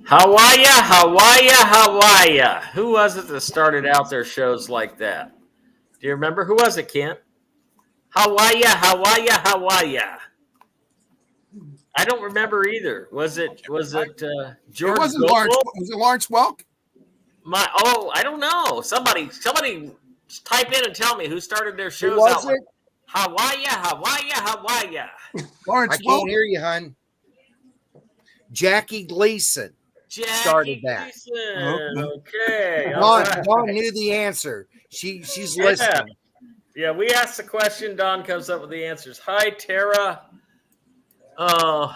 How are ya? How are ya? How are ya? Who was it that started out their shows like that? Do you remember? Who was it, Kent? How are ya? How are ya? How are ya? I don't remember either. Was it It George wasn't Lawrence. Gobel? Was it Lawrence Welk? I don't know. Somebody type in and tell me who started their Who shows was out like it? how are ya? How are ya? How are ya? Lawrence I Welk. can't hear you, hun. Jackie Gleason started Jackie that. Gleason. Okay. All Dawn right. knew the answer. She's Yeah. listening. Yeah, we asked the question. Don comes up with the answers. Hi, Tara. Uh,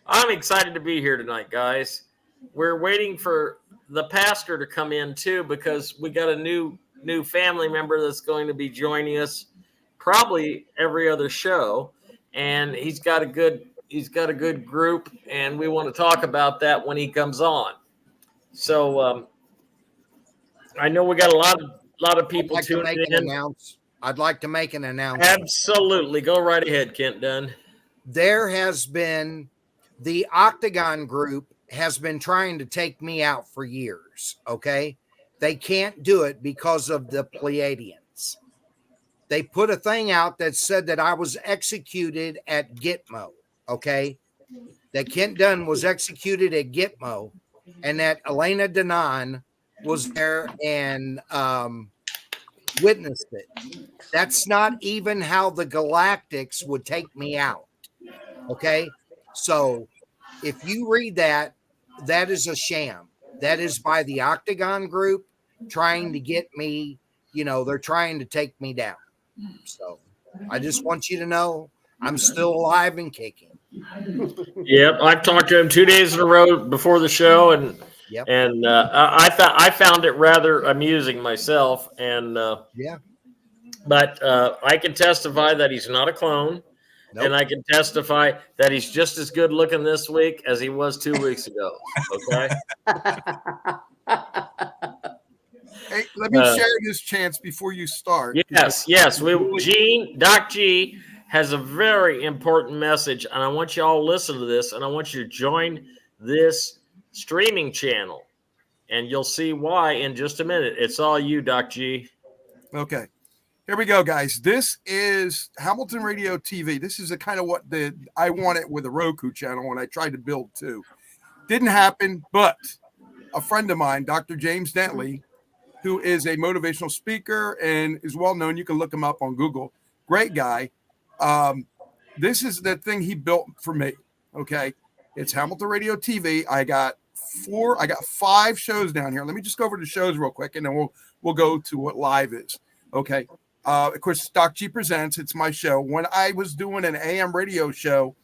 I'm excited to be here tonight, guys. We're waiting for the pastor to come in too because we got a new family member that's going to be joining us probably every other show, and he's got a good group, and we want to talk about that when he comes on. So I know we got a lot of people tuning in. I'd like to make an announcement. Absolutely. Go right ahead, Kent Dunn. There has been the Octagon group has been trying to take me out for years. Okay. They can't do it because of the Pleiadians. They put a thing out that said that I was executed at Gitmo. Okay. That Kent Dunn was executed at Gitmo and that Elena Denon was there and witnessed it. That's not even how the Galactics would take me out. Okay. So if you read that, that is a sham. That is by the Octagon group trying to get me, they're trying to take me down. So I just want you to know I'm still alive and kicking. Yep, I've talked to him 2 days in a row before the show, and Yep. and I found it rather amusing myself, and Yeah. but I can testify that he's not a clone, Nope. and I can testify that he's just as good looking this week as he was 2 weeks ago. Okay. Hey, let me share this chance before you start. Yes. Doc G has a very important message, and I want you all to listen to this, and I want you to join this streaming channel, and you'll see why in just a minute. It's all you, Doc G. Okay. Here we go, guys. This is Hamilton Radio TV. This is a kind of what I wanted with a Roku channel when I tried to build too. Didn't happen, but a friend of mine, Dr. James Dentley, who is a motivational speaker and is well known. You can look him up on Google. Great guy. This is the thing he built for me. Okay. It's Hamilton Radio TV. I got 5 shows down here. Let me just go over the shows real quick and then we'll go to what live is. Okay. Of course, Doc G Presents. It's my show. When I was doing an AM radio show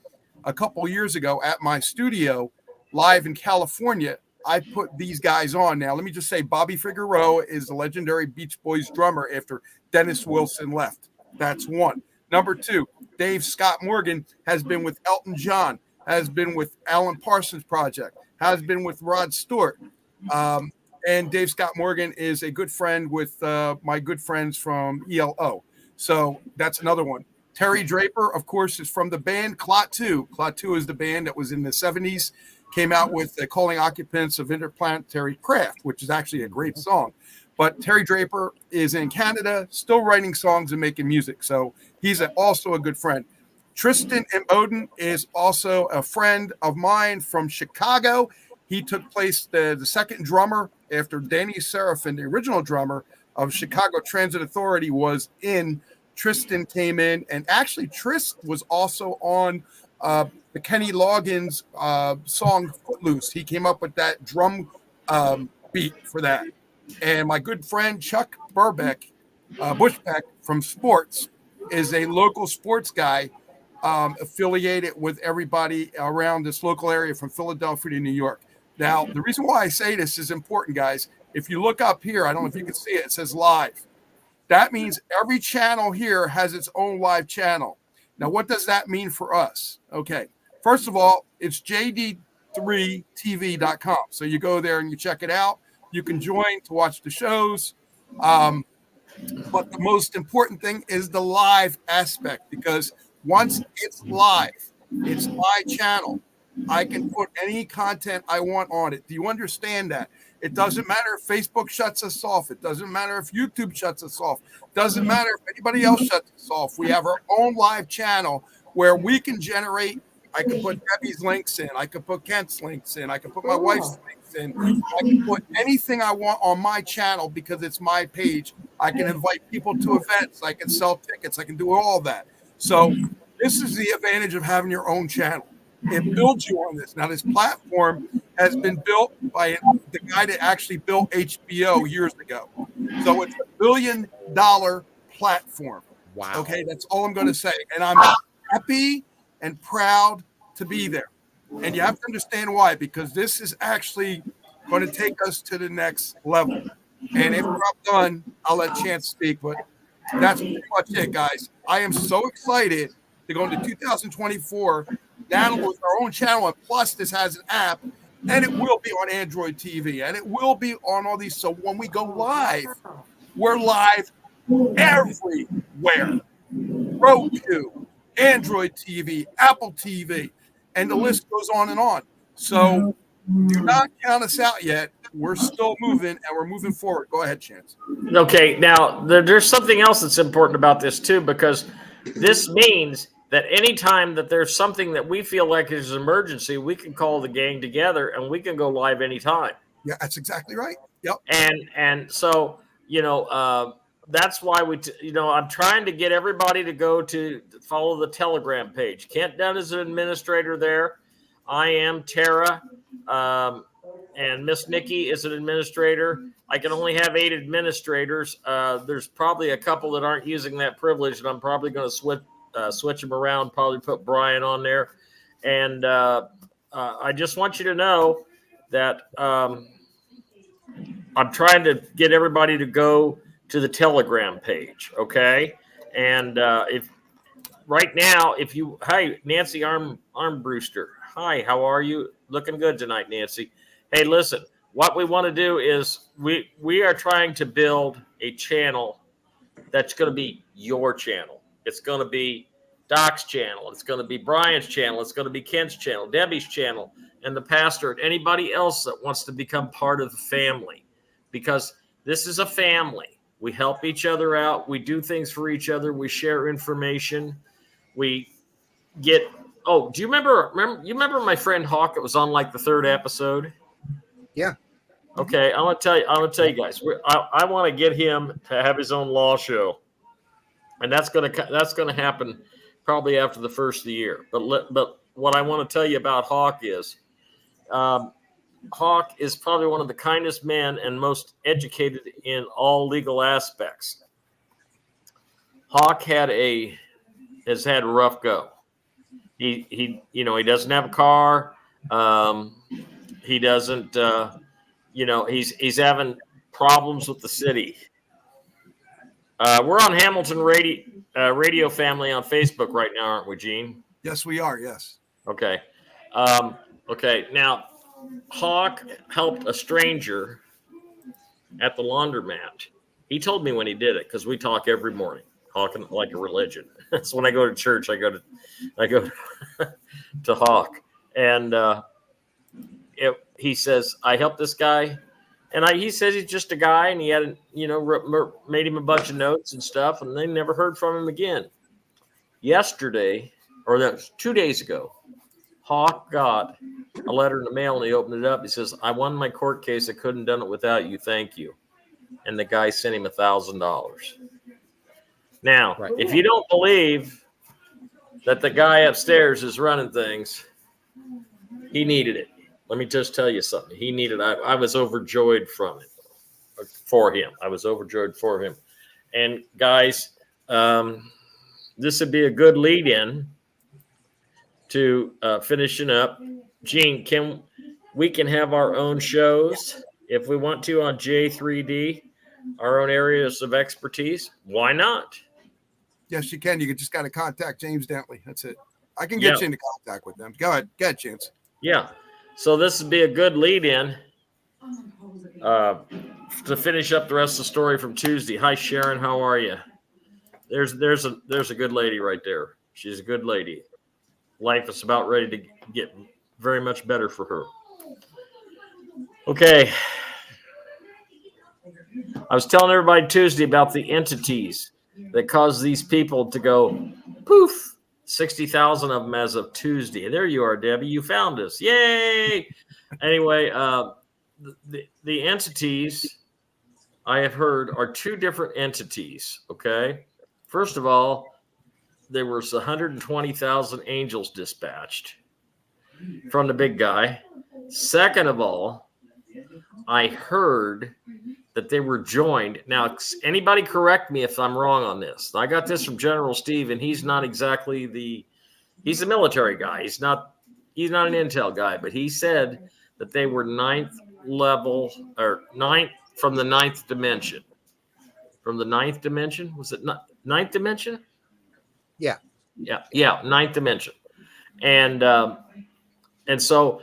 a couple years ago at my studio live in California, I put these guys on. Now, let me just say Bobby Figueroa is the legendary Beach Boys drummer after Dennis Wilson left. That's one. Number 2, Dave Scott Morgan has been with Elton John, has been with Alan Parsons Project, has been with Rod Stewart. And Dave Scott Morgan is a good friend with my good friends from ELO. So that's another one. Terry Draper, of course, is from the band Clot 2. Clot 2 is the band that was in the 70s. Came out with the Calling Occupants of Interplanetary Craft, which is actually a great song. But Terry Draper is in Canada, still writing songs and making music. So he's also a good friend. Tristan M. Oden is also a friend of mine from Chicago. He took place the second drummer after Danny Seraphin, the original drummer of Chicago Transit Authority, was in. Tristan came in, and actually Trist was also on the Kenny Loggins song Footloose. He came up with that drum beat for that. And my good friend Chuck Bushbeck from Sports is a local sports guy affiliated with everybody around this local area from Philadelphia to New York. Now, the reason why I say this is important, guys. If you look up here, I don't know if you can see it, it says live. That means every channel here has its own live channel. Now, what does that mean for us? Okay. First of all, it's jd3tv.com. So you go there and you check it out. You can join to watch the shows. But the most important thing is the live aspect, because once it's live, it's my channel. I can put any content I want on it. Do you understand that? It doesn't matter if Facebook shuts us off. It doesn't matter if YouTube shuts us off. It doesn't matter if anybody else shuts us off. We have our own live channel where we can generate. I can put Debbie's links in. I can put Kent's links in. I can put my wife's links in. I can put anything I want on my channel because it's my page. I can invite people to events. I can sell tickets. I can do all that. So this is the advantage of having your own channel. It builds you on this. Now, this platform has been built by the guy that actually built HBO years ago. So it's $1 billion platform. Wow. Okay, that's all I'm going to say. And I'm happy and proud to be there. And you have to understand why, because this is actually going to take us to the next level. And if we're not done, I'll let Chance speak. But that's pretty much it, guys. I am so excited to go into 2024 now with our own channel, and plus this has an app, and it will be on Android TV, and it will be on all these. So when we go live, we're live everywhere. Roku, Android TV, Apple TV, and the list goes on and on. So do not count us out yet. We're still moving, and we're moving forward. Go ahead, Chance. Okay, now there's something else that's important about this too, because this means that anytime that there's something that we feel like is an emergency, we can call the gang together and we can go live anytime. Yeah, that's exactly right. Yep. And so, that's why I'm trying to get everybody to go to follow the Telegram page. Kent Dunn is an administrator there. I am Tara, and Miss Nikki is an administrator. I can only have 8 administrators. There's probably a couple that aren't using that privilege, and I'm probably going to switch them around, probably put Brian on there. And I just want you to know that I'm trying to get everybody to go to the Telegram page, okay? And if right now, hi, Nancy Armbruster. Hi, how are you? Looking good tonight, Nancy. Hey, listen, what we want to do is we are trying to build a channel that's going to be your channel. It's going to be Doc's channel. It's going to be Brian's channel. It's going to be Kent's channel, Debbie's channel, and the pastor, and anybody else that wants to become part of the family. Because this is a family. We help each other out. We do things for each other. We share information. We get. Oh, do you remember? You remember my friend Hawk? It was on like the 3rd episode. Yeah. Okay, I'm gonna tell you guys. I want to get him to have his own law show, and that's gonna happen probably after the first of the year. But what I want to tell you about Hawk is, Hawk is probably one of the kindest men and most educated in all legal aspects. Hawk has had a rough go. He doesn't have a car. He doesn't. He's having problems with the city. We're on Hamilton Radio Family on Facebook right now, aren't we, Gene? Yes, we are. Yes. Okay. Okay. Now, Hawk helped a stranger at the laundromat. He told me when he did it because we talk every morning, talking like a religion. So when I go to church, I go to Hawk, and he says I helped this guy. And he says he's just a guy, and he had, made him a bunch of notes and stuff, and they never heard from him again. Yesterday, or that was 2 days ago, Hawk got a letter in the mail, and he opened it up. He says, "I won my court case. I couldn't have done it without you. Thank you." And the guy sent him $1,000. Now, if you don't believe that the guy upstairs is running things, he needed it. Let me just tell you something. He needed. I was overjoyed for him. I was overjoyed for him. And guys, this would be a good lead-in to finishing up. Gene, we can have our own shows if we want to on J3D, our own areas of expertise. Why not? Yes, you can. You just got to contact James Dentley. That's it. I can get you into contact with them. Go ahead, Chance. Yeah. So this would be a good lead-in to finish up the rest of the story from Tuesday. Hi, Sharon. How are you? There's a good lady right there. She's a good lady. Life is about ready to get very much better for her. Okay. I was telling everybody Tuesday about the entities that cause these people to go poof. 60,000 of them as of Tuesday. There you are, Debbie. You found us. Yay! Anyway, the entities I have heard are two different entities. Okay. First of all, there was 120,000 angels dispatched from the big guy. Second of all, I heard that they were joined. Now, anybody correct me if I'm wrong on this. I got this from General Steve, and he's not exactly he's a military guy. He's not an intel guy, but he said that they were ninth level or ninth from the ninth dimension. From the ninth dimension? Was it not ninth dimension? Yeah. Ninth dimension. And so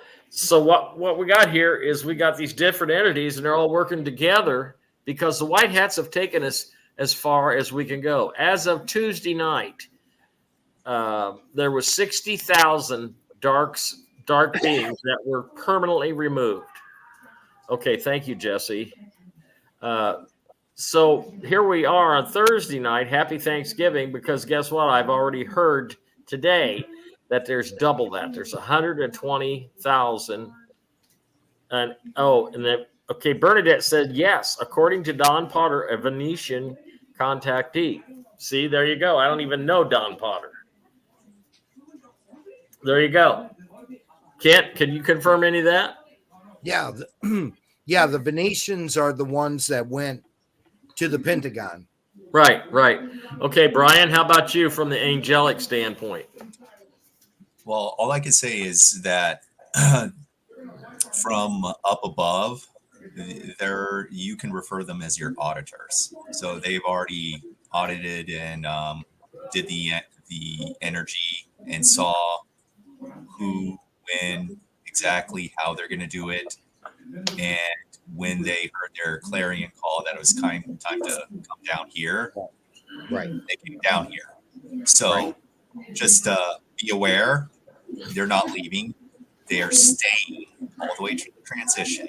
what we got here is we got these different entities, and they're all working together because the white hats have taken us as far as we can go. As of Tuesday night, there was 60,000 dark beings that were permanently removed. Okay, thank you, Jesse. So here we are on Thursday night. Happy Thanksgiving, because guess what? I've already heard today that there's double that. There's 120,000. And then Bernadette said yes, according to Don Potter, a Venetian contactee. See, there you go. I don't even know Don Potter. There you go. Kent, can you confirm any of that? Yeah, the Venetians are the ones that went to the Pentagon. Right. Okay, Brian, how about you from the angelic standpoint? Well, all I can say is that from up above, you can refer them as your auditors. So they've already audited and did the energy and saw who, when, exactly how they're going to do it. And when they heard their clarion call that it was time to come down here, right? They came down here. So just be aware, they're not leaving. They are staying all the way to the transition.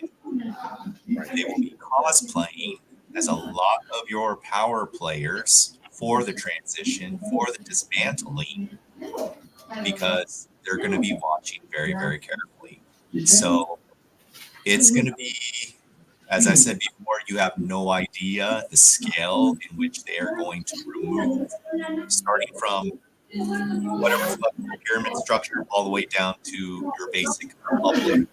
They will be cosplaying as a lot of your power players for the transition, for the dismantling, because they're going to be watching very, very carefully. So it's going to be, as I said before, you have no idea the scale in which they are going to remove, starting from whatever pyramid structure all the way down to your basic public.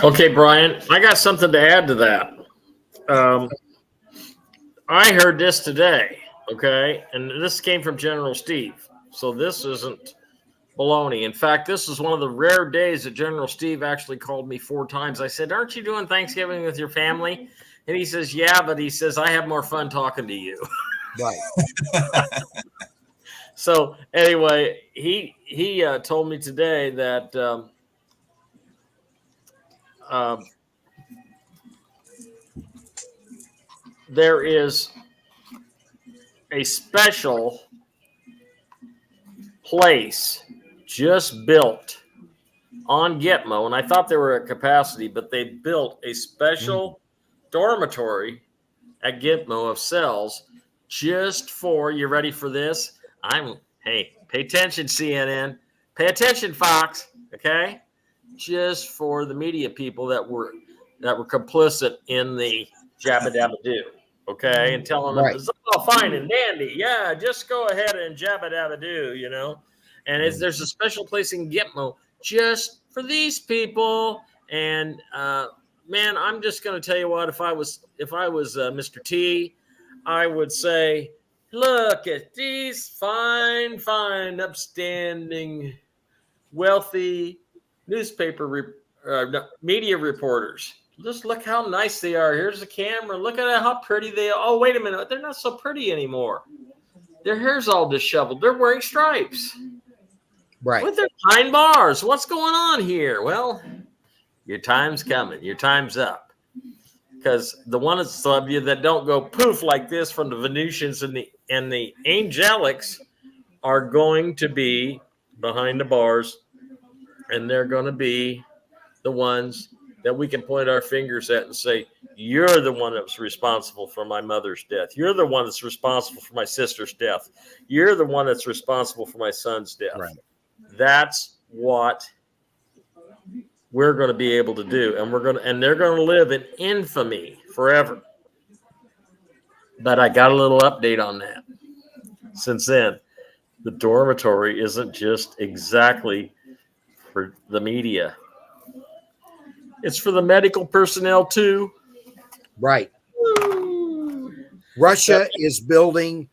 Okay, Brian, I got something to add to that. I heard this today, okay, and this came from General Steve, so this isn't baloney. In fact, this is one of the rare days that General Steve actually called me 4 times. I said, "Aren't you doing Thanksgiving with your family?" And he says, "Yeah, but he says, I have more fun talking to you." Right. So anyway, he told me today that there is a special place just built on Gitmo, and I thought they were at capacity, but they built a special dormitory at Gitmo of cells just for, you ready for this? Hey, pay attention, CNN. Pay attention, Fox. Okay? Just for the media people that were complicit in the Jabba Dabba Doo. Okay? And telling them it's all fine and dandy. Yeah, just go ahead and Jabba Dabba Doo, you know? And there's a special place in Gitmo just for these people. And man, I'm just going to tell you what, if I was Mr. T, I would say, look at these fine, upstanding, wealthy newspaper media reporters. Just look how nice they are. Here's the camera. Look at how pretty they are. Oh, wait a minute. They're not so pretty anymore. Their hair's all disheveled. They're wearing stripes. Right. With their fine bars. What's going on here? Well, your time's coming. Your time's up. Because the ones of you that don't go poof like this from the Venusians and the Angelics are going to be behind the bars, and they're going to be the ones that we can point our fingers at and say, you're the one that was responsible for my mother's death. You're the one that's responsible for my sister's death. You're the one that's responsible for my son's death. Right. That's what we're going to be able to do. And they're going to live in infamy forever. But I got a little update on that. Since then, the dormitory isn't just exactly for the media. It's for the medical personnel too. Right. Russia is building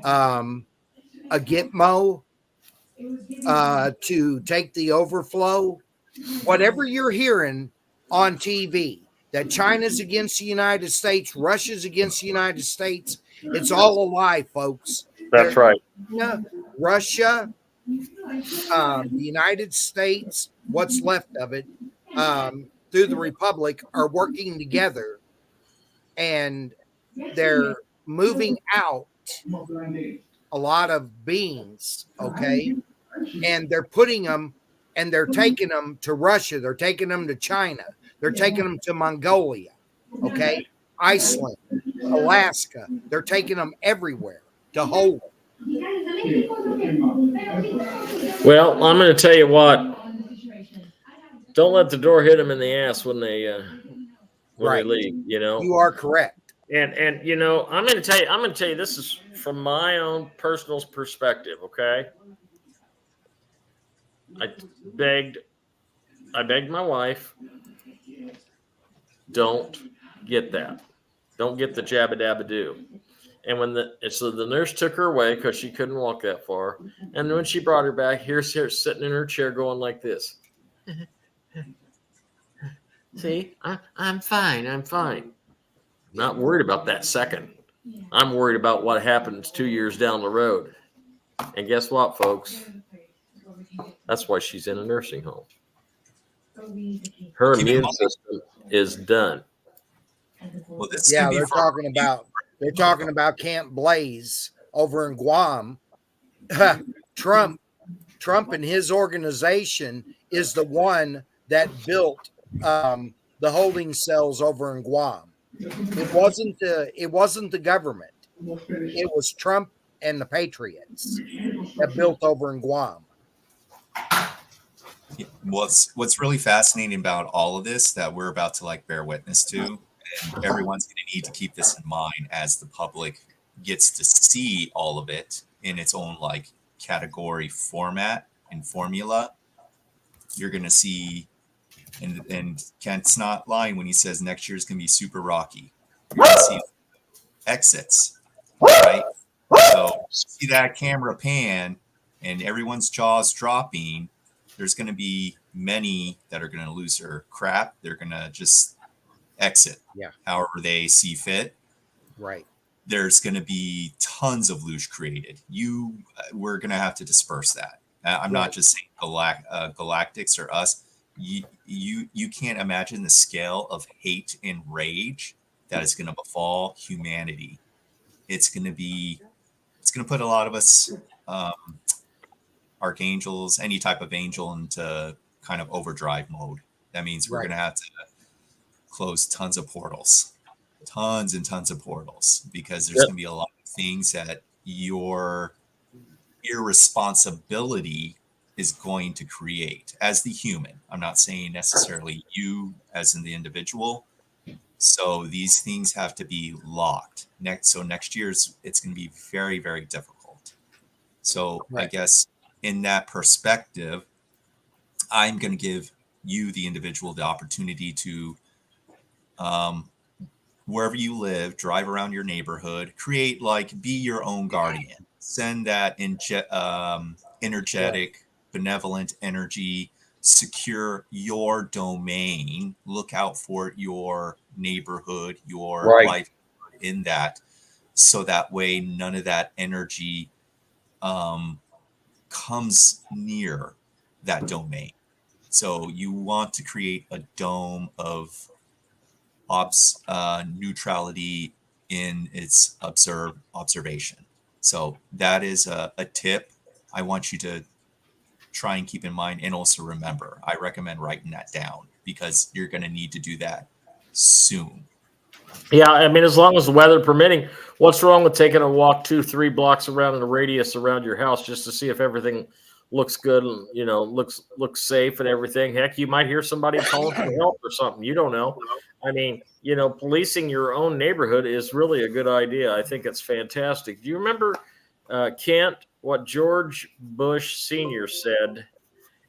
a Gitmo to take the overflow. Whatever you're hearing on TV, that China's against the United States, Russia's against the United States, it's all a lie, folks. That's right. Russia, the United States, what's left of it, through the Republic, are working together, and they're moving out a lot of beings, okay? And they're putting them, and they're taking them to Russia. They're taking them to China. They're taking them to Mongolia, okay? Iceland, Alaska. They're taking them everywhere to hold them. Well, I'm going to tell you what. Don't let the door hit them in the ass when they leave. You know, you are correct. And you know, I'm going to tell you. This is from my own personal perspective. Okay, I begged my wife, don't get that. Don't get the jabba dabba do. And when the nurse took her away because she couldn't walk that far, and when she brought her back, here's her sitting in her chair going like this. See, I'm fine. I'm fine. Not worried about that second. I'm worried about what happens 2 years down the road. And guess what, folks? That's why she's in a nursing home. Her immune system is done. Well, they're talking about Camp Blaze over in Guam. Trump and his organization is the one that built the holding cells over in Guam. It wasn't the government. It was Trump and the Patriots that built over in Guam. What's really fascinating about all of this that we're about to bear witness to, and everyone's going to need to keep this in mind as the public gets to see all of it in its own category format and formula. You're going to see, and Kent's not lying when he says next year's going to be super rocky. You're going to see exits, right? So see that camera pan and everyone's jaws dropping. There's going to be many that are going to lose their crap. They're going to just exit, however they see fit. Right. There's going to be tons of loot created. We're going to have to disperse that. I'm not just saying Galactics or us. You can't imagine the scale of hate and rage that is going to befall humanity. It's going to put a lot of us, archangels, any type of angel, into kind of overdrive mode. That means we're going to have to close tons and tons of portals, because there's going to be a lot of things that your irresponsibility is going to create as the human. I'm not saying necessarily you as in the individual. So these things have to be locked. Next year's it's going to be very, very difficult. So I guess in that perspective, I'm going to give you, the individual, the opportunity to, wherever you live, drive around your neighborhood, create, be your own guardian. Send that energetic, benevolent energy, secure your domain, look out for your neighborhood, your life in that, so that way none of that energy comes near that domain. So you want to create a dome of neutrality in its observation. So that is a tip I want you to try and keep in mind and also remember. I recommend writing that down because you're going to need to do that soon. Yeah, I mean, as long as the weather permitting, what's wrong with taking a walk 2-3 blocks around in a radius around your house just to see if everything looks good and looks safe and everything? Heck, you might hear somebody calling for help or something. You don't know. I mean, policing your own neighborhood is really a good idea. I think it's fantastic. Do you remember, Kent, what George Bush Sr. said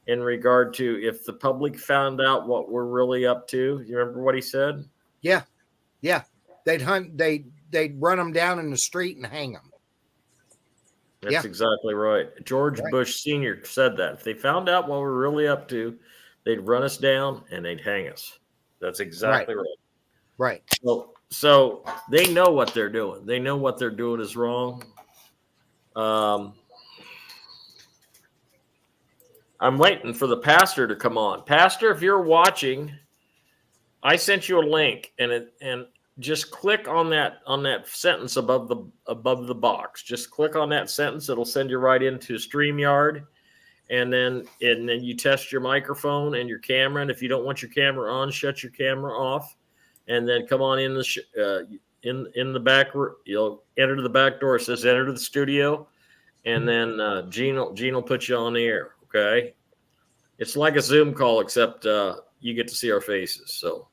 in regard to if the public found out what we're really up to? You remember what he said? Yeah. They'd run them down in the street and hang them. That's exactly right. George Bush Sr. said that. If they found out what we're really up to, they'd run us down and they'd hang us. That's exactly right. Right. So they know what they're doing. They know what they're doing is wrong. I'm waiting for the pastor to come on. Pastor, if you're watching, I sent you a link, and just click on that sentence above the box. Just click on that sentence. It'll send you right into StreamYard, and then you test your microphone and your camera. And if you don't want your camera on, shut your camera off, and then come on in the back. You'll enter the back door. It says enter the studio, and then Gene will put you on the air. Okay, it's like a Zoom call, except you get to see our faces. So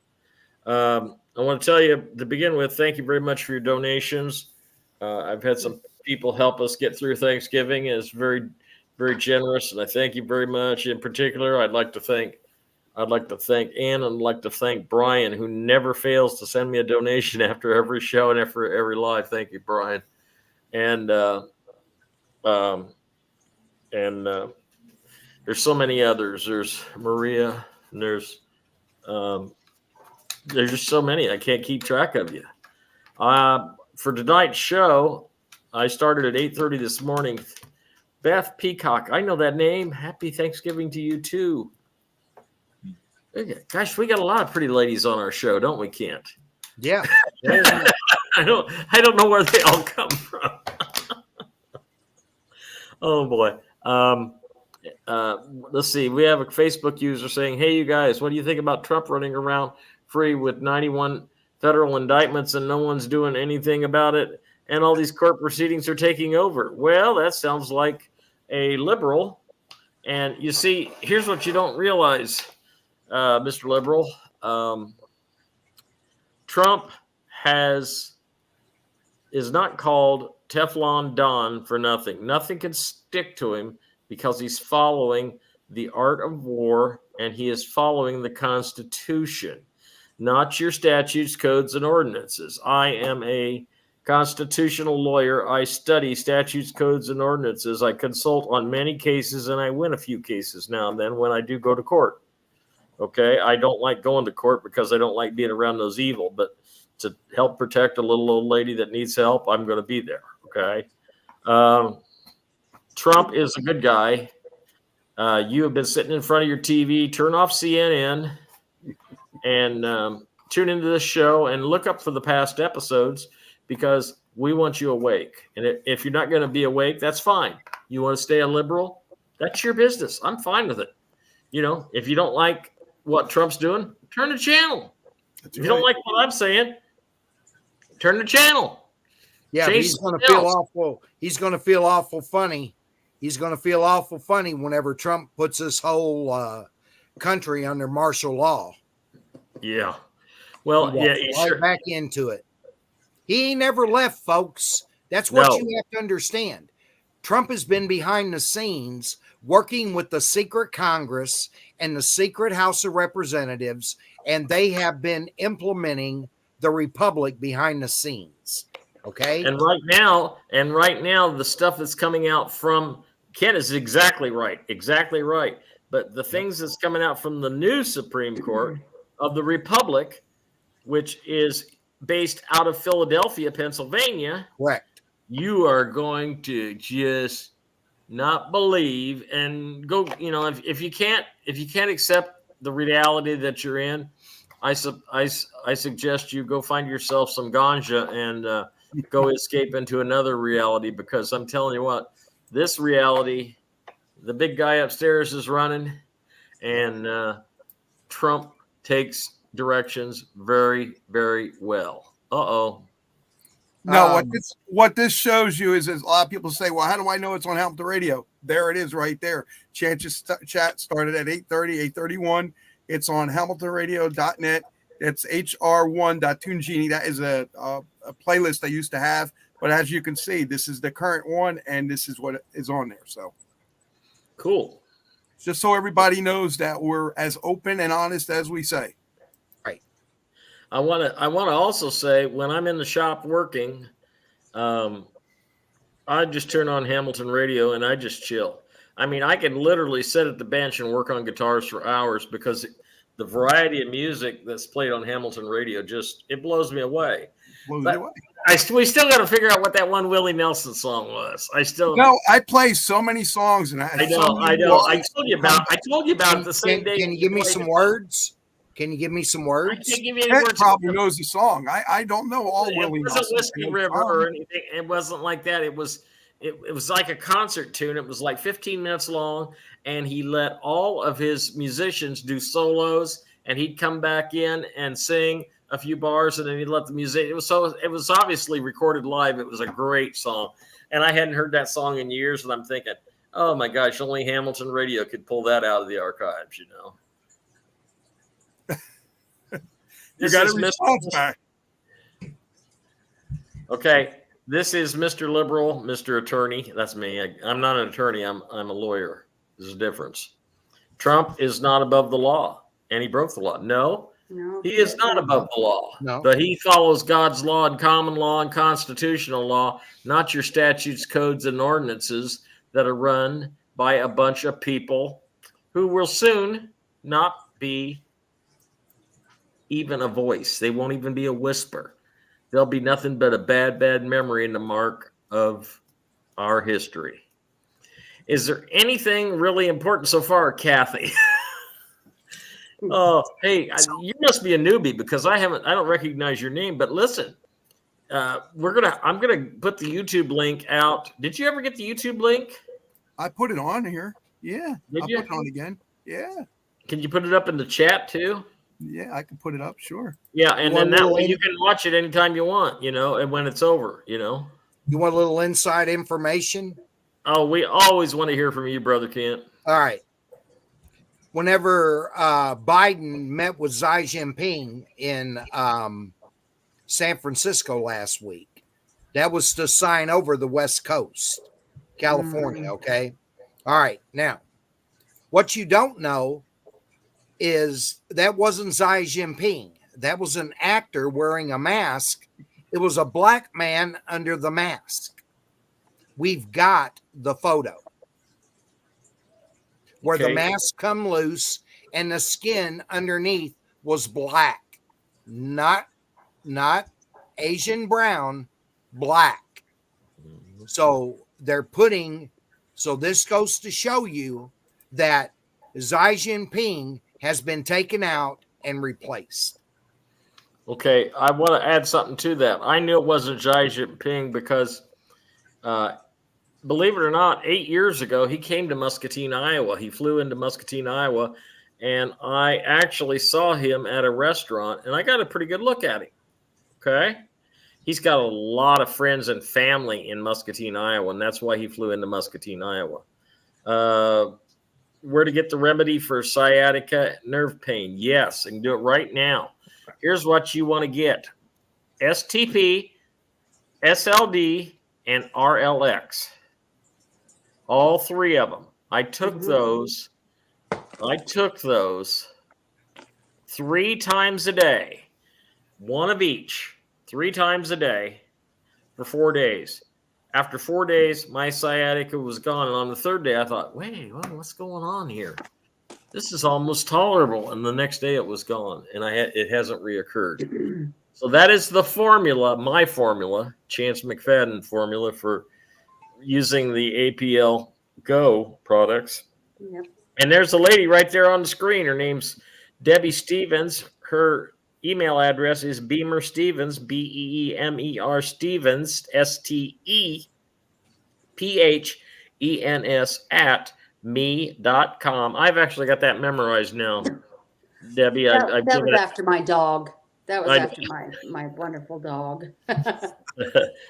I want to tell you to begin with, thank you very much for your donations. I've had some people help us get through Thanksgiving. It's very, very generous, and I thank you very much. In particular, I'd like to thank Ann, and I'd like to thank Brian, who never fails to send me a donation after every show and after every live. Thank you, Brian. And there's so many others. There's Maria, and there's just so many. I can't keep track of you. For tonight's show, I started at 8:30 this morning. Beth Peacock, I know that name. Happy Thanksgiving to you too. Gosh, we got a lot of pretty ladies on our show, don't we, Kent? Yeah. I don't know where they all come from. Oh boy. Let's see. We have a Facebook user saying, "Hey, you guys, what do you think about Trump running around free with 91 federal indictments and no one's doing anything about it, and all these court proceedings are taking over?" Well, that sounds like a liberal. And you see, here's what you don't realize, Mr. Liberal. Trump is not called Teflon Don for nothing. Nothing can stick to him because he's following the art of war, and he is following the Constitution, not your statutes, codes, and ordinances. I am a constitutional lawyer. I study statutes, codes, and ordinances. I consult on many cases, and I win a few cases now and then when I do go to court. Okay, I don't like going to court because I don't like being around those evil, but to help protect a little old lady that needs help, I'm going to be there. Okay. Trump is a good guy. You have been sitting in front of your TV. Turn off CNN and tune into this show and look up for the past episodes, because we want you awake. And if you're not going to be awake, that's fine. You want to stay a liberal? That's your business. I'm fine with it. If you don't like what Trump's doing, turn the channel. If you don't like what I'm saying, turn the channel. Yeah, he's going to feel awful. He's going to feel awful funny. He's going to feel awful funny whenever Trump puts this whole country under martial law. Yeah. Well, he's right back into it. He ain't never left, folks. That's what you have to understand. Trump has been behind the scenes working with the secret Congress and the secret House of Representatives, and they have been implementing the Republic behind the scenes. Okay. And right now, the stuff that's coming out from Ken is exactly right. Exactly right. But the things that's coming out from the new Supreme Court of the Republic, which is based out of Philadelphia, Pennsylvania. Correct. You are going to just not believe and go, if you can't accept the reality that you're in, I suggest you go find yourself some ganja and go escape into another reality, because I'm telling you what, this reality the big guy upstairs is running, and Trump takes directions very, very well. Uh-oh. No, what this shows you is a lot of people say, well, how do I know it's on Hamilton Radio? There it is right there. Chat started at 8:30, 8:31. It's on hamiltonradio.net. It's hr1.tunegenie. That is a playlist I used to have. But as you can see, this is the current one, and this is what is on there. So cool. Just so everybody knows that we're as open and honest as we say. Right. I want to also say, when I'm in the shop working, I just turn on Hamilton Radio and I just chill. I mean, I can literally sit at the bench and work on guitars for hours, because the variety of music that's played on Hamilton Radio it blows me away. We still got to figure out what that one Willie Nelson song was. I play so many songs, and I know. I told you about it the same day. Can you give me some words? Can you give me some words? I can't give you any words. Probably knows the song. I don't know all Willie Nelson. It wasn't Whiskey River or anything. It wasn't like that. It was like a concert tune. It was like 15 minutes long, and he let all of his musicians do solos, and he'd come back in and sing a few bars, and then he'd let the music. It was obviously recorded live. It was a great song, and I hadn't heard that song in years, and I'm thinking, oh my gosh, only Hamilton Radio could pull that out of the archives, you know. You got a response back. Okay, this is Mr. Liberal, Mr. Attorney. That's me. I'm not an attorney. I'm a lawyer. There's a difference. Trump is not above the law, and he broke the law. No, he is not above the law. No. But he follows God's law and common law and constitutional law, not your statutes, codes, and ordinances that are run by a bunch of people who will soon not be even a voice. They won't even be a whisper. They'll be nothing but a bad, bad memory in the mark of our history. Is there anything really important so far, Kathy? Oh, hey, you must be a newbie, because I don't recognize your name. But listen, I'm gonna put the YouTube link out. Did you ever get the YouTube link? I put it on here. Yeah. Did you? Put it on again. Yeah. Can you put it up in the chat too? Yeah, I can put it up. Sure. Yeah, and then that way you can watch it anytime you want, you know, and when it's over, you know. You want a little inside information? Oh, we always want to hear from you, Brother Kent. All right. Whenever Biden met with Xi Jinping in San Francisco last week, that was to sign over the West Coast, California, okay? All right. Now, what you don't know is that wasn't Xi Jinping. That was an actor wearing a mask. It was a black man under the mask. We've got the photo where the mask come loose and the skin underneath was black, not Asian brown, black. So this goes to show you that Xi Jinping has been taken out and replaced. Okay, I want to add something to that. I knew it wasn't Xi Jinping because, believe it or not, 8 years ago, he came to Muscatine, Iowa. He flew into Muscatine, Iowa, and I actually saw him at a restaurant, and I got a pretty good look at him. Okay? He's got a lot of friends and family in Muscatine, Iowa, and that's why he flew into Muscatine, Iowa. Where to get the remedy for sciatica nerve pain? Yes, I can do it right now. Here's what you want to get: STP, SLD, and RLX. All three of them. I took those 3 times a day, one of each, 3 times a day for 4 days. After 4 days, my sciatica was gone. And on the 3rd day, I thought, wait, what's going on here? This is almost tolerable. And the next day it was gone. And it hasn't reoccurred. So that is the formula, my formula, Chance McFadden formula for using the APL Go products. Yep. And there's a lady right there on the screen. Her name's Debbie Stevens. Her email address is Beamer Stevens, BEEMER Stevens, STEPHENS me.com. I've actually got that memorized now, Debbie. That, I've that given was it. after my dog. That was I- after my wonderful dog.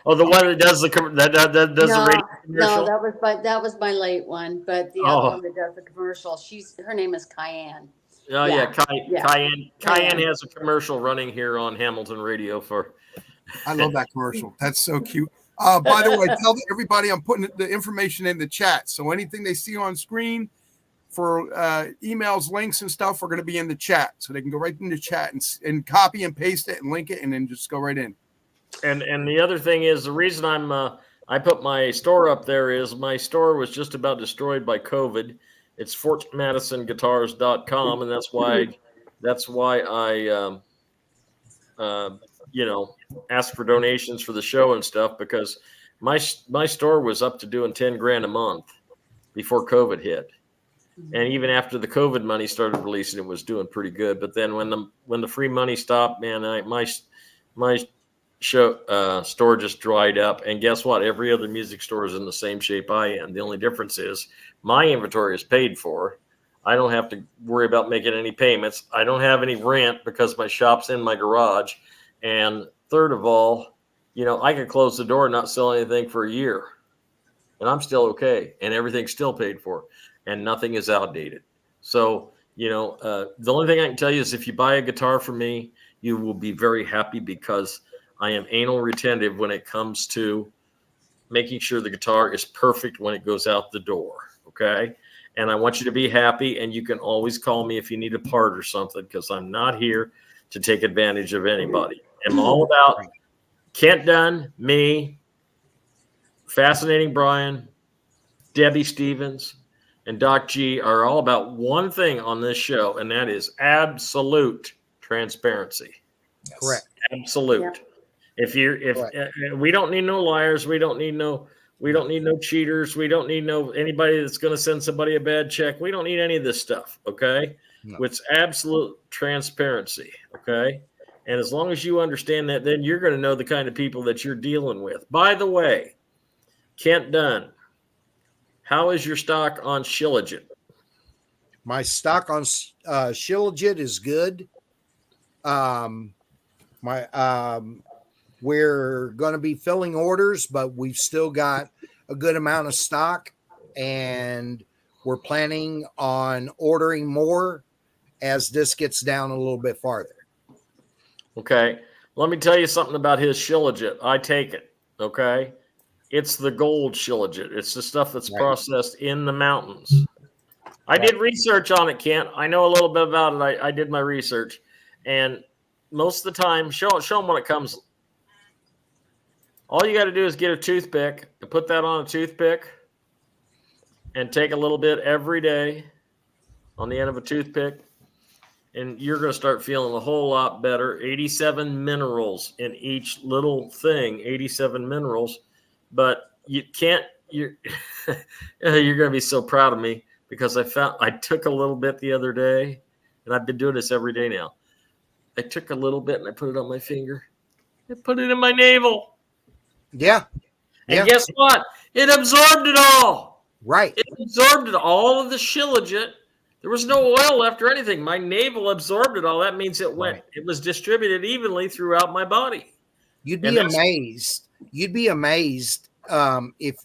Oh, the one that does the that does the No, radio commercial. no, that was my late one, but the other one that does the commercial, her name is Cayenne. Oh Yeah. Yeah. Cayenne has a commercial running here on Hamilton Radio for. I love that commercial. That's so cute. By the way, tell everybody I'm putting the information in the chat. So anything they see on screen for emails, links, and stuff are going to be in the chat. So they can go right in the chat and copy and paste it and link it and then just go right in. And the other thing is, the reason I put my store up there is my store was just about destroyed by COVID. It's fortmadisonguitars.com, and that's why I asked for donations for the show and stuff, because my store was up to doing 10 grand a month before COVID hit. And even after the COVID money started releasing, it was doing pretty good. But then when the free money stopped, man, my store just dried up. And guess what? Every other music store is in the same shape I am. The only difference is my inventory is paid for. I don't have to worry about making any payments. I don't have any rent because my shop's in my garage. And third of all, I could close the door and not sell anything for a year, and I'm still okay. And everything's still paid for, and nothing is outdated. So, the only thing I can tell you is if you buy a guitar from me, you will be very happy, because I am anal retentive when it comes to making sure the guitar is perfect when it goes out the door. Okay. And I want you to be happy, and you can always call me if you need a part or something, because I'm not here to take advantage of anybody. I'm all about Kent Dunn, me, Fascinating Brian, Debbie Stevens, and Docg are all about one thing on this show, and that is absolute transparency. Yes. Correct. Absolute. Yeah. We don't need no liars, we don't need no cheaters, we don't need anybody that's going to send somebody a bad check. We don't need any of this stuff. Okay. No. It's absolute transparency. Okay. And as long as you understand that, then you're going to know the kind of people that you're dealing with. By the way, Kent Dunn, how is your stock on Shilajit? My stock on Shilajit is good. We're going to be filling orders, but we've still got a good amount of stock, and we're planning on ordering more as this gets down a little bit farther. Okay. Let me tell you something about his Shilajit. I take it. Okay. It's the gold Shilajit. It's the stuff that's processed in the mountains. I did research on it, Kent. I know a little bit about it. I did my research. And most of the time, show them when it comes. All you got to do is get a toothpick and put that on a toothpick and take a little bit every day on the end of a toothpick. And you're going to start feeling a whole lot better. 87 minerals in each little thing, 87 minerals. But you're going to be so proud of me, because I took a little bit the other day, and I've been doing this every day now. I took a little bit and I put it on my finger. I put it in my navel. Yeah. And guess what? It absorbed it all. Right. It absorbed it all of the Shilajit. There was no oil left or anything. My navel absorbed it all. That means it was distributed evenly throughout my body. You'd be amazed. You'd be amazed if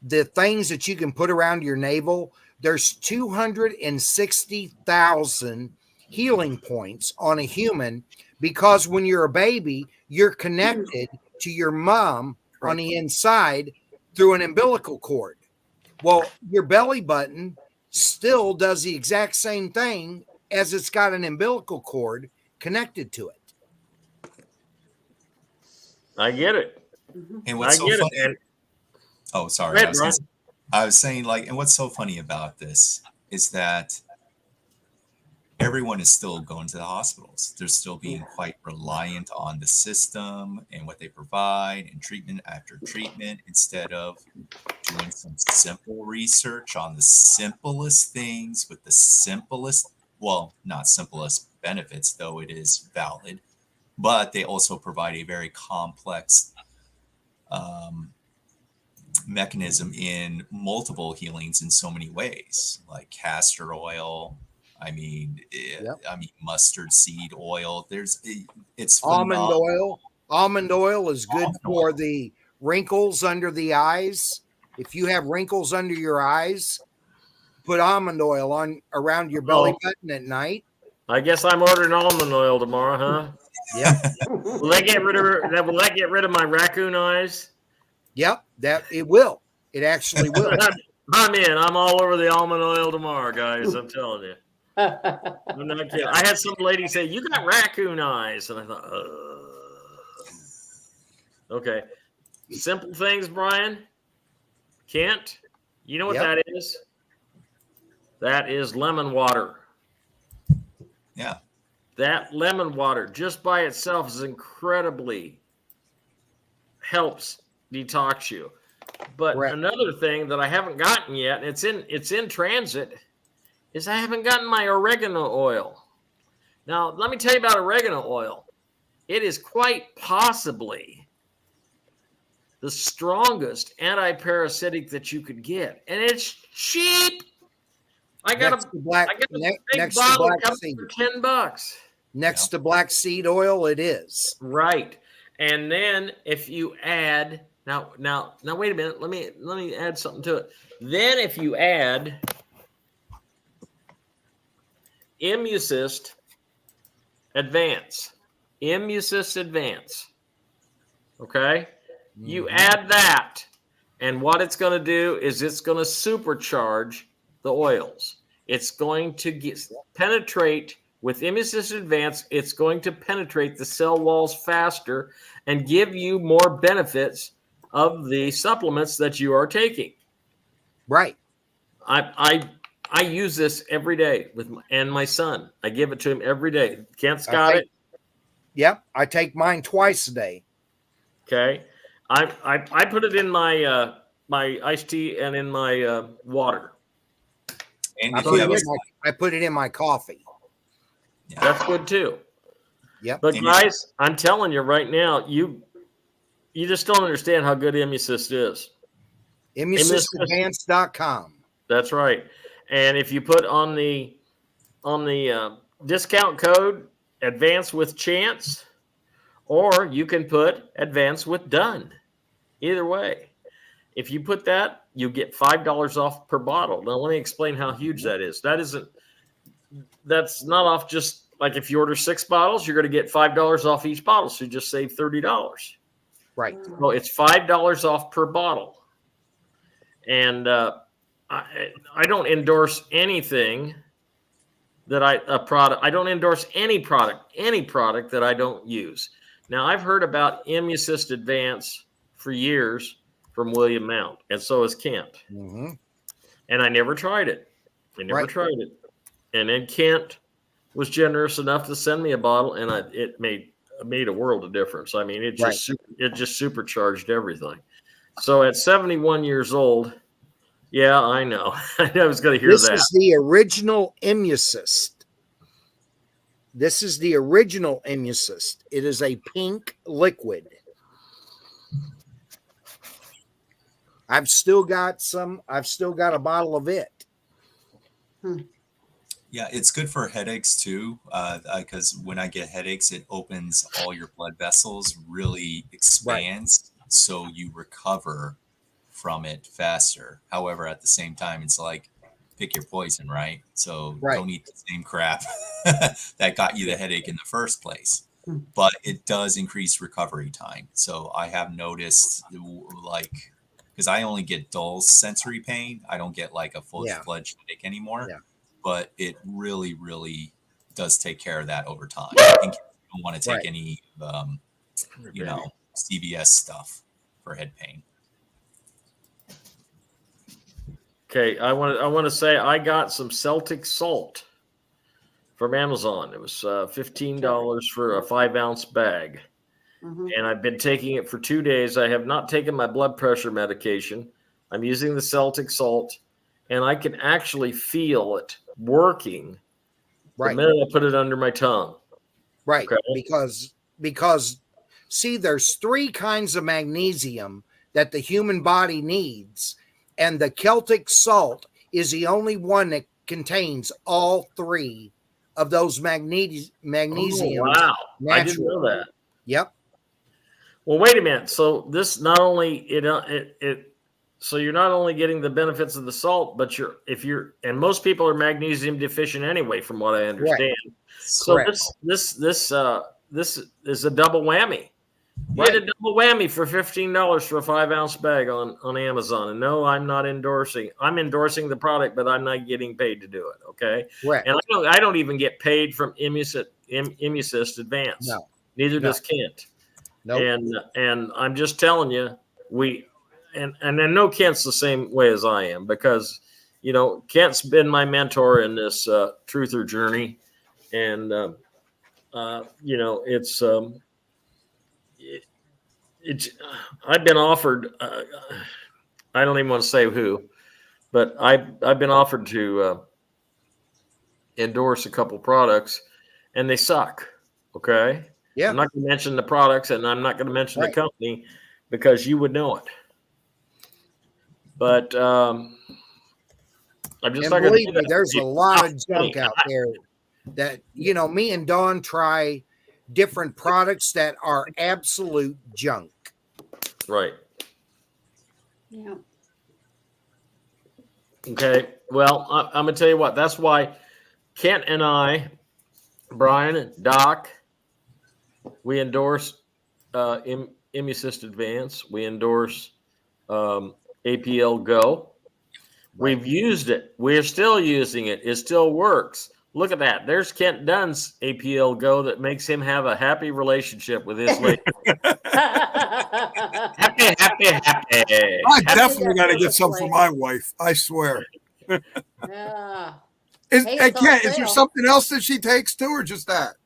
the things that you can put around your navel, there's 260,000 healing points on a human, because when you're a baby, you're connected to your mom on the inside through an umbilical cord. Well, your belly button still does the exact same thing, as it's got an umbilical cord connected to it. I get it. And what's so funny? Oh, sorry. I was saying, and what's so funny about this is that everyone is still going to the hospitals. They're still being quite reliant on the system and what they provide, and treatment after treatment, instead of doing some simple research on the simplest things with the simplest, well, not simplest benefits, though it is valid, but they also provide a very complex mechanism in multiple healings in so many ways, like castor oil. I mean, Yep. mustard seed oil. It's Almond phenomenal. oil. Almond oil is good for the wrinkles under the eyes. If you have wrinkles under your eyes, put almond oil on around your belly button at night. I guess I'm ordering almond oil tomorrow, huh? Yep. Will that get rid of my raccoon eyes? Yep. That it will. It actually will. I'm in. I'm all over the almond oil tomorrow, guys. I'm telling you. I'm not kidding. I had some lady say, "You got raccoon eyes," and I thought, okay. Simple things, Brian. Kent, you know what that is? That is lemon water. Yeah. That lemon water just by itself is incredibly helps detox you. But another thing that I haven't gotten yet, it's in transit, is I haven't gotten my oregano oil. Now, let me tell you about oregano oil. It is quite possibly the strongest anti-parasitic that you could get, and it's cheap. I got a big bottle coming for $10. Next to black seed oil, it is. Right. And then if you add now wait a minute, let me add something to it. Then if you add Immucyst Advance. Okay? You add that, and what it's going to do is it's going to supercharge the oils. It's going to penetrate with Immucyst Advance. It's going to penetrate the cell walls faster and give you more benefits of the supplements that you are taking. Right. I use this every day with my son. I give it to him every day. Kent's got it. Yep. I take mine twice a day. Okay. I put it in my my iced tea and in my water. And I put it in my coffee. Yeah. That's good too. Yep. But guys, I'm telling you right now, you just don't understand how good Immucyst is. ImmucystAdvance.com. That's right. And if you put on the discount code Advance with Chance, or you can put Advance with Done. Either way. If you put that, you get $5 off per bottle. Now let me explain how huge that is. That's not off just like if you order 6 bottles, you're going to get $5 off each bottle. So you just save $30. Right. Well, it's $5 off per bottle. And I don't endorse anything I don't endorse any product that I don't use. Now, I've heard about Immucyst Advance for years from William Mount, and so has Kent. Mm-hmm. And I never tried it. And then Kent was generous enough to send me a bottle, and it made a world of difference. I mean, it just supercharged everything. So at 71 years old, yeah, I know. I was going to hear that. This is the original Immucyst. It is a pink liquid. I've still got a bottle of it. Yeah, it's good for headaches too, because when I get headaches, it opens all your blood vessels, really expands, so you recover from it faster. However, at the same time, it's like pick your poison, right? So don't eat the same crap that got you the headache in the first place. But it does increase recovery time. So I have noticed, like, because I only get dull sensory pain, I don't get like a full-fledged headache anymore. Yeah. But it really, really does take care of that over time. I think you don't want to take any, CVS stuff for head pain. Okay, I want to say I got some Celtic salt from Amazon. It was $15 for a 5-ounce bag. Mm-hmm. And I've been taking it for 2 days. I have not taken my blood pressure medication. I'm using the Celtic salt, and I can actually feel it working the minute I put it under my tongue. Right, okay? Because see, there's 3 kinds of magnesium that the human body needs. And the Celtic salt is the only one that contains all three of those magnesium. Oh, wow. I didn't know that. Yep. Well, wait a minute. So this not only so you're not only getting the benefits of the salt, but and most people are magnesium deficient anyway, from what I understand. So Correct. this is a double whammy. You get a double whammy for $15 for a 5-ounce bag on Amazon. And no, I'm not endorsing. I'm endorsing the product, but I'm not getting paid to do it. Okay. Correct. And I don't even get paid from Immusist Advance. No. Neither does Kent. Nope. And I'm just telling you, and I know Kent's the same way as I am, because Kent's been my mentor in this truther journey, and I've been offered. I don't even want to say who, but I've been offered to endorse a couple products, and they suck. Okay. Yeah. I'm not going to mention the products, and I'm not going to mention the company, because you would know it. But I'm just not going to. Believe me, there's a lot of junk out there that me and Dawn try different products that are absolute junk. Right. Yeah. Okay. Well, I'm going to tell you what. That's why Kent and I, Brian and Doc, we endorse Immusist Advance. We endorse APL Go. We've used it. We're still using it. It still works. Look at that. There's Kent Dunn's APL Go that makes him have a happy relationship with his lady. happy. I definitely got to get some for my wife. I swear. Yeah. Is there something else that she takes too, or just that?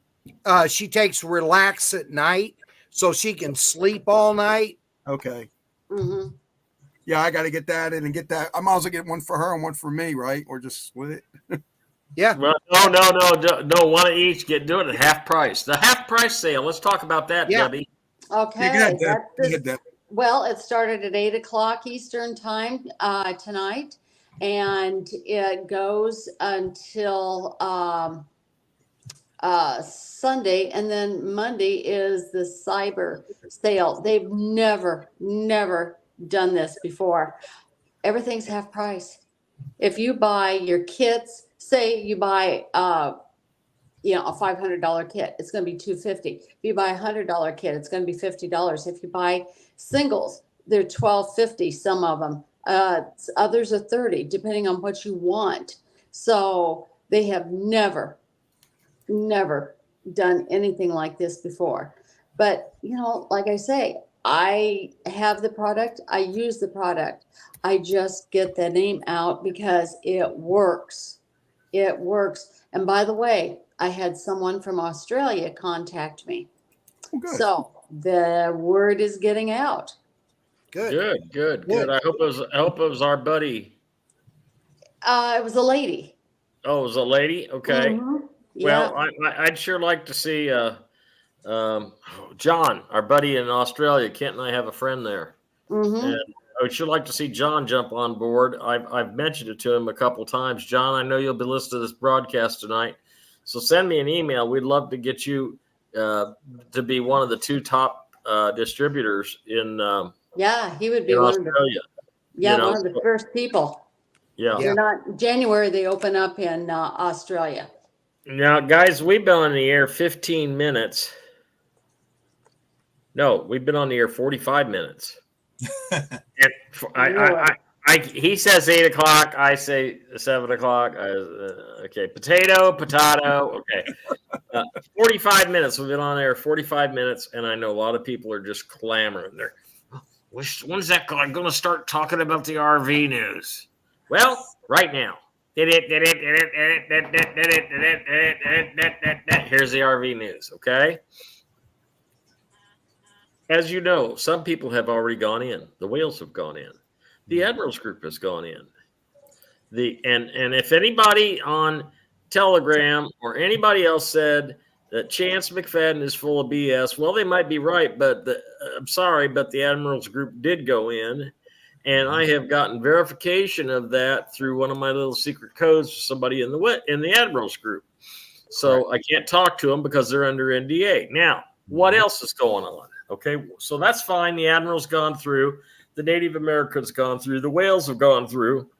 She takes Relax at night so she can sleep all night. Okay. Mm-hmm. Yeah, I got to get that in and get that. I might as well get one for her and one for me, right? Or just split it. Yeah. Well, no. One of each. Do it at half price. The half price sale. Let's talk about that, Debbie. Okay. Well, it started at 8:00 Eastern time tonight, and it goes until Sunday, and then Monday is the cyber sale. They've never done this before. Everything's half price. If you buy your kits, say you buy a $500 kit, it's going to be $250. If you buy a $100 kit, it's going to be $50. If you buy singles, they're $12.50. Some of them, others are $30, depending on what you want. So they have never done anything like this before. But like I say, I have the product. I use the product. I just get the name out because it works. It works. And by the way, I had someone from Australia contact me. good. So the word is getting out. Good. I hope it was our buddy. It was a lady. Oh, it was a lady? Okay. Mm-hmm. Well, I'd sure like to see John, our buddy in Australia. Kent and I have a friend there. Mm-hmm. And I would sure like to see John jump on board. I've mentioned it to him a couple times. John, I know you'll be listening to this broadcast tonight, so send me an email. We'd love to get you to be one of the 2 top distributors in. He would be in one Australia. of one of the first people. Yeah. They're not January. They open up in Australia. Now, guys, we've been on the air 15 minutes. No, we've been on the air 45 minutes. And he says 8 o'clock. I say 7 o'clock. Okay. Potato. Okay. 45 minutes. We've been on there 45 minutes. And I know a lot of people are just clamoring. When's that going to start talking about the RV news? Well, right now. Here's the RV news. Okay. As you know, some people have already gone in. The whales have gone in. The Admirals Group has gone in. And if anybody on Telegram or anybody else said that Chance McFadden is full of BS. Well, they might be right, but I'm sorry, but the Admirals Group did go in, and I have gotten verification of that through one of my little secret codes for somebody in the Admirals Group. So I can't talk to them because they're under NDA. Now, what else is going on? Okay, so that's fine. The Admiral's gone through. The Native Americans gone through. The whales have gone through.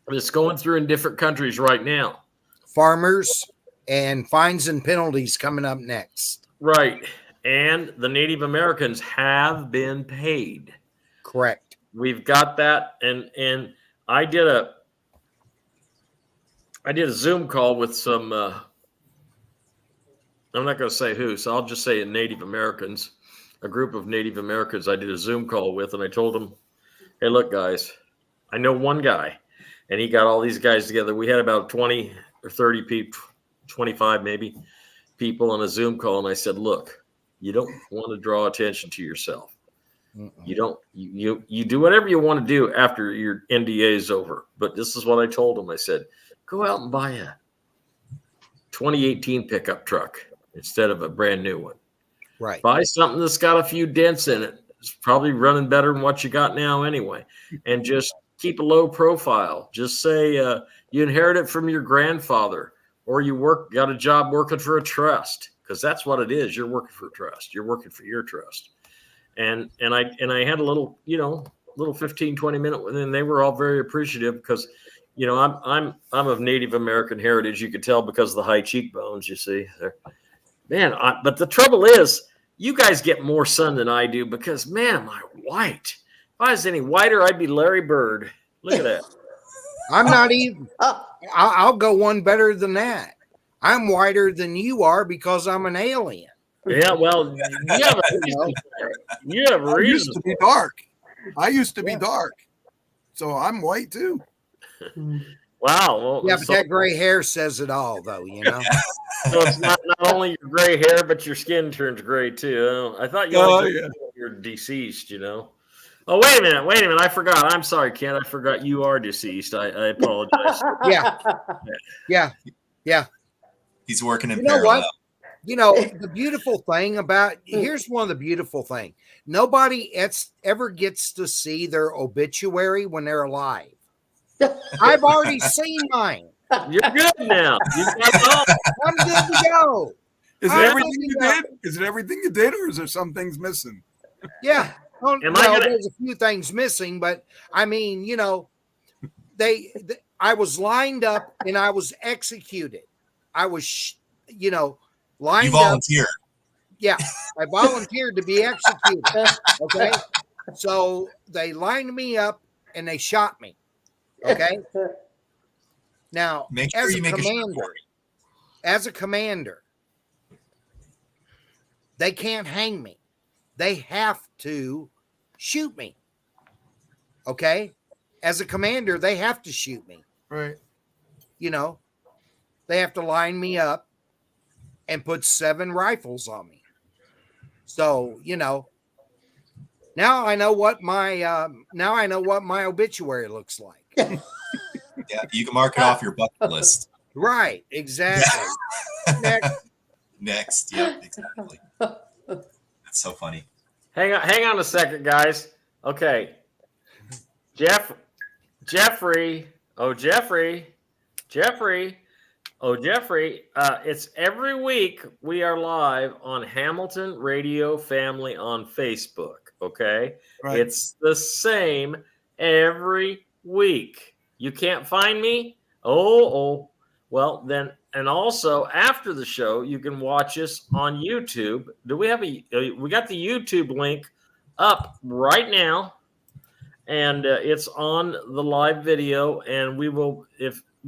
It's going through in different countries right now. Farmers and fines and penalties coming up next. Right. And the Native Americans have been paid. Correct. We've got that. And I did a Zoom call with some, I'm not going to say who, so I'll just say Native Americans, a group of Native Americans I did a Zoom call with, and I told them, hey, look, guys, I know one guy, and he got all these guys together. We had about 20 or 30 people, 25 maybe, people on a Zoom call, and I said, look, you don't want to draw attention to yourself. You don't, you do whatever you want to do after your NDA is over. But this is what I told them. I said, go out and buy a 2018 pickup truck instead of a brand new one. Right. Buy something that's got a few dents in it. It's probably running better than what you got now anyway. And just keep a low profile. Just say you inherit it from your grandfather, or you got a job working for a trust, because that's what it is. You're working for a trust. You're working for your trust. And I had a little 15, 20 minute, and they were all very appreciative because, I'm of Native American heritage. You could tell because of the high cheekbones, you see there. Man, but the trouble is, you guys get more sun than I do because, man, am I white. If I was any whiter, I'd be Larry Bird. Look at that. I'm not even. I'll go one better than that. I'm whiter than you are because I'm an alien. Yeah, well, you have a reason. You have a I reason. used to be dark. I used to be dark. So I'm white too. Wow. Well, Yeah, but that gray hair says it all, though, So it's not only your gray hair, but your skin turns gray too. I thought you're deceased, Oh, wait a minute. I forgot. I'm sorry, Ken. I forgot you are deceased. I apologize. Yeah. He's working in You know parallel. what? The beautiful thing about here's one of the beautiful things. Nobody ever gets to see their obituary when they're alive. I've already seen mine. You're good now. You got it all. I'm good to go. Is it everything you did? Is it everything you did, or is there some things missing? Yeah. Well, I there's a few things missing, but I mean, I was lined up and I was executed. I was, lined You volunteered. up. Yeah, I volunteered to be executed. Okay, so they lined me up and they shot me. Okay. Now, Make sure you make as a commander, they can't hang me. They have to shoot me. Okay? As a commander, they have to shoot me. Right. They have to line me up and put 7 rifles on me. So, now I know what my obituary looks like. Yeah, you can mark it off your bucket list. Right, exactly. Next. Yep, exactly. That's so funny. Hang on a second, guys. Okay. Jeffrey. It's every week we are live on Hamilton Radio Family on Facebook. Okay. Right. It's the same every week. You can't find me? Oh. Well, then, and also after the show, you can watch us on YouTube. We got the YouTube link up right now, and it's on the live video, and we will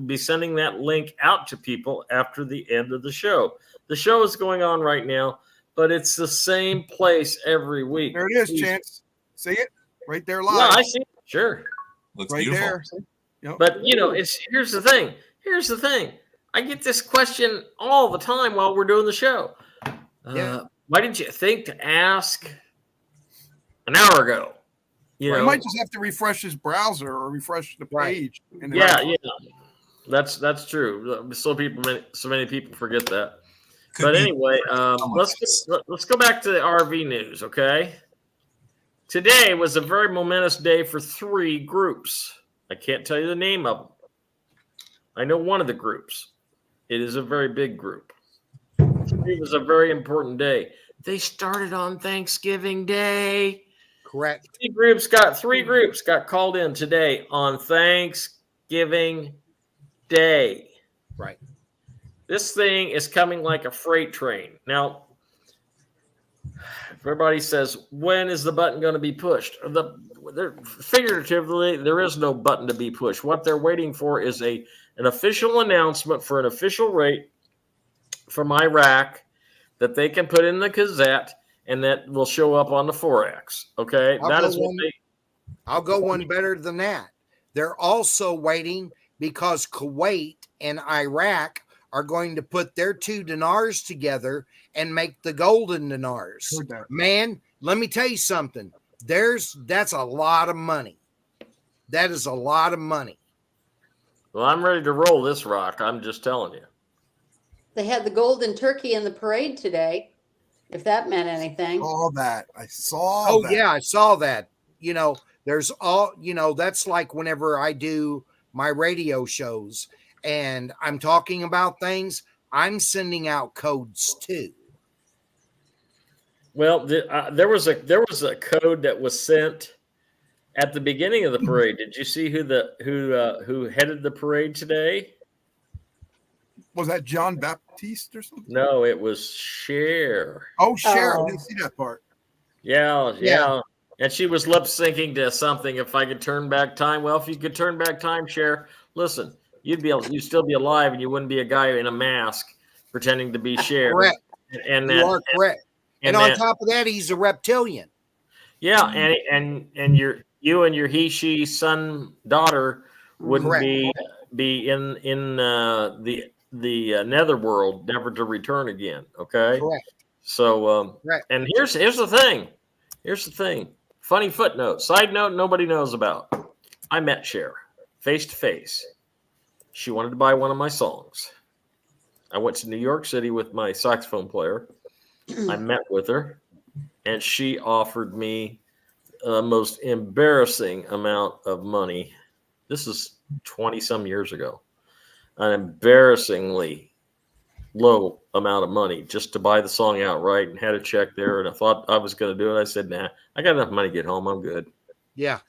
be sending that link out to people after the end of the show. The show is going on right now, but it's the same place every week. There it is, Chance. See it? Right there live. Yeah, I see it. Sure. Looks right beautiful. there. Yep. But, here's the thing. I get this question all the time while we're doing the show. Why didn't you think to ask an hour ago? You might just have to refresh his browser or refresh the page. Yeah. That's true. So many people forget that. But anyway, Let's let's go back to the RV news, okay? Today was a very momentous day for 3 groups. I can't tell you the name of them. I know one of the groups. It is a very big group. It was a very important day. They started on Thanksgiving Day. Correct. 3 groups got called in today on Thanksgiving Day. Right. This thing is coming like a freight train. Now, everybody says, when is the button going to be pushed? Figuratively, there is no button to be pushed. What they're waiting for is an official announcement for an official rate from Iraq that they can put in the Gazette and that will show up on the Forex. Okay, I'll go one better than that. They're also waiting because Kuwait and Iraq are going to put their 2 dinars together and make the golden dinars. Man, let me tell you something. That's a lot of money. That is a lot of money. Well, I'm ready to roll this rock. I'm just telling you. They had the golden turkey in the parade today, if that meant anything. I saw Oh, that. yeah, I saw that. There's that's like whenever I do my radio shows and I'm talking about things, I'm sending out codes too. Well, there was a code that was sent at the beginning of the parade. Did you see who headed the parade today? Was that John Baptiste or something? No, it was Cher. Oh, Cher. I didn't see that part. Yeah. And she was lip syncing to something. If I could turn back time. Well, if you could turn back time, Cher, listen, you'd still be alive, and you wouldn't be a guy in a mask pretending to be Cher. Correct. And you are correct. And on top of that, he's a reptilian. Yeah, and you and your he/she son daughter wouldn't be in the netherworld, never to return again. Okay. Correct. So and here's the thing. Here's the thing. Funny footnote. Side note nobody knows about. I met Cher face to face. She wanted to buy one of my songs. I went to New York City with my saxophone player. I met with her, and she offered me the most embarrassing amount of money. This is 20 some years ago. An embarrassingly low amount of money just to buy the song outright, and had a check there, and I thought I was going to do it. I said, nah, I got enough money to get home. I'm good. Yeah.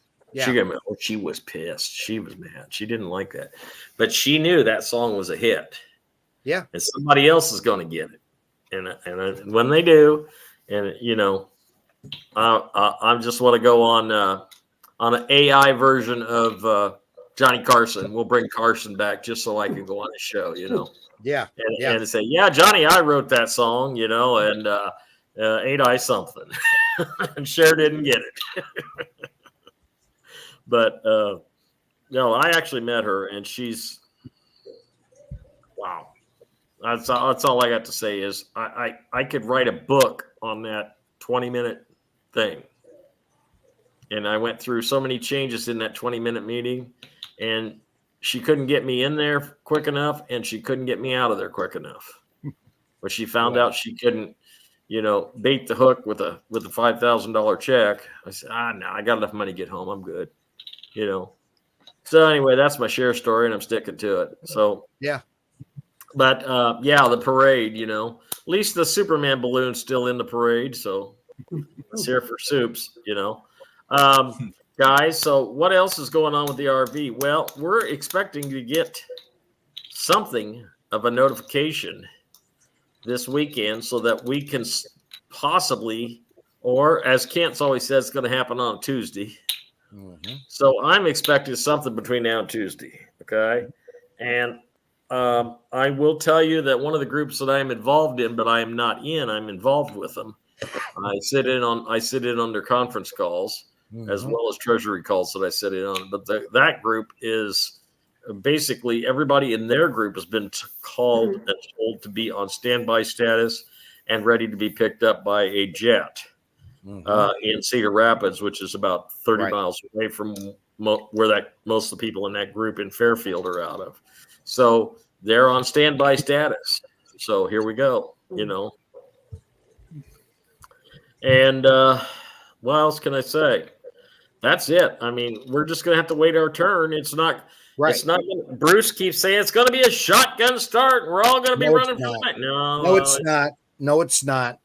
She was pissed. She was mad. She didn't like that. But she knew that song was a hit. Yeah. And somebody else is going to get it. And when they do, and I just want to go on an AI version of Johnny Carson. We'll bring Carson back just so I can go on the show, Yeah. And say, yeah, Johnny, I wrote that song, and ain't I something? And Cher didn't get it. But no, I actually met her, and she's wow. That's all I got to say is I could write a book on that 20-minute thing. And I went through so many changes in that 20-minute meeting, and she couldn't get me in there quick enough, and she couldn't get me out of there quick enough. But she found out she couldn't, bait the hook with a $5,000 check. I said, no, I got enough money to get home. I'm good. So anyway, that's my Cher story, and I'm sticking to it. So yeah. But the parade, at least the Superman balloon's still in the parade. So it's here for soups, guys. So what else is going on with the RV? Well, we're expecting to get something of a notification this weekend so that we can possibly, or as Kent's always says, it's going to happen on Tuesday. Mm-hmm. So I'm expecting something between now and Tuesday. Okay. And I will tell you that one of the groups that I'm involved in, but I am not in, I'm involved with them. I sit in on their conference calls, mm-hmm. as well as treasury calls that I sit in on. But that group is basically everybody in their group has been called and told to be on standby status and ready to be picked up by a jet, mm-hmm. In Cedar Rapids, which is about 30 miles away from where most of the people in that group in Fairfield are out of. So they're on standby status. So here we go. you know. And what else can I say? That's it. I mean, we're just gonna have to wait our turn. It's not. Right. It's not. Bruce keeps saying it's gonna be a shotgun start. We're all gonna be No, it's running for not. it. No, No, it's not. No, it's not.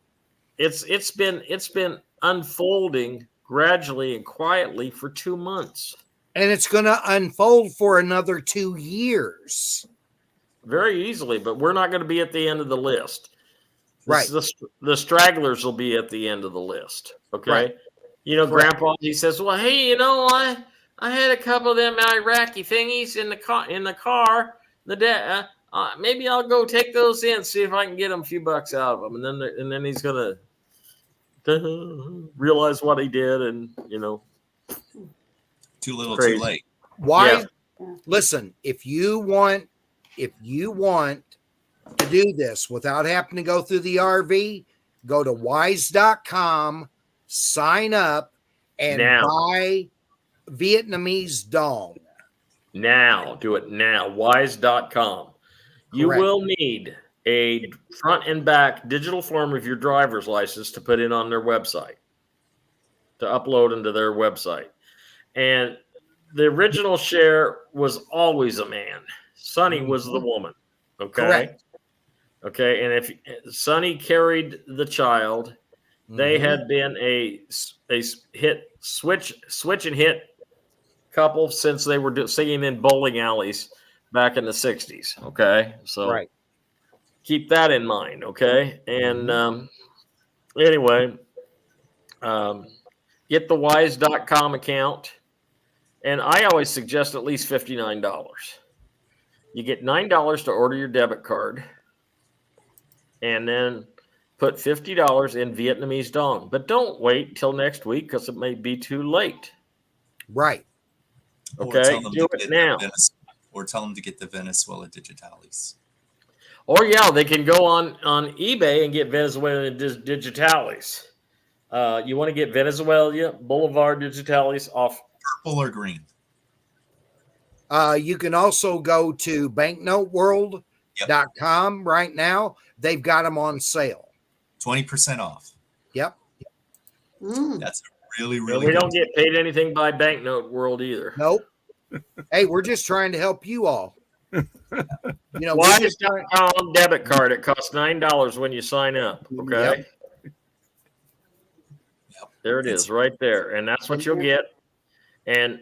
It's been unfolding gradually and quietly for 2 months. And it's going to unfold for another 2 years. Very easily, but we're not going to be at the end of the list. Right. The stragglers will be at the end of the list. Okay. Right. You know, Correct. Grandpa, he says, well, hey, you know, I had a couple of them Iraqi thingies in the car. Maybe I'll go take those in, see if I can get them a few bucks out of them. And then he's going to realize what he did. And, you know, Too little, crazy. too late. Why? Yeah. Listen, if you want to do this without having to go through the RV, go to wise.com, sign up, and Now. buy Vietnamese dong. Now, do it now. Wise.com. You Correct. will need a front and back digital form of your driver's license to put in on their website, to upload into their website. And the original share was always a man. Sonny was the woman. Okay. Correct. Okay. And if Sonny carried the child, they had been a hit switch and hit couple since they were singing in bowling alleys back in the 60s. Okay. So Right. keep that in mind. Okay. And anyway, get the wise.com account. And I always suggest at least $59. You get $9 to order your debit card, and then put $50 in Vietnamese dong. But don't wait till next week because it may be too late. Right. Okay, do it now. Or tell them to get the Venezuela digitalis. Or yeah, they can go on eBay and get Venezuelan digitalis. You want to get Venezuela Boulevard digitalis off. Purple or green? You can also go to banknoteworld.com right now. They've got them on sale. 20% off. Yep. That's really, really We good. don't get paid anything by Banknote World either. Nope. Hey, we're just trying to help you all. You know, Wise.com debit card. It costs $9 when you sign up. Okay. Yep. There it is, right there, and that's what you'll get. And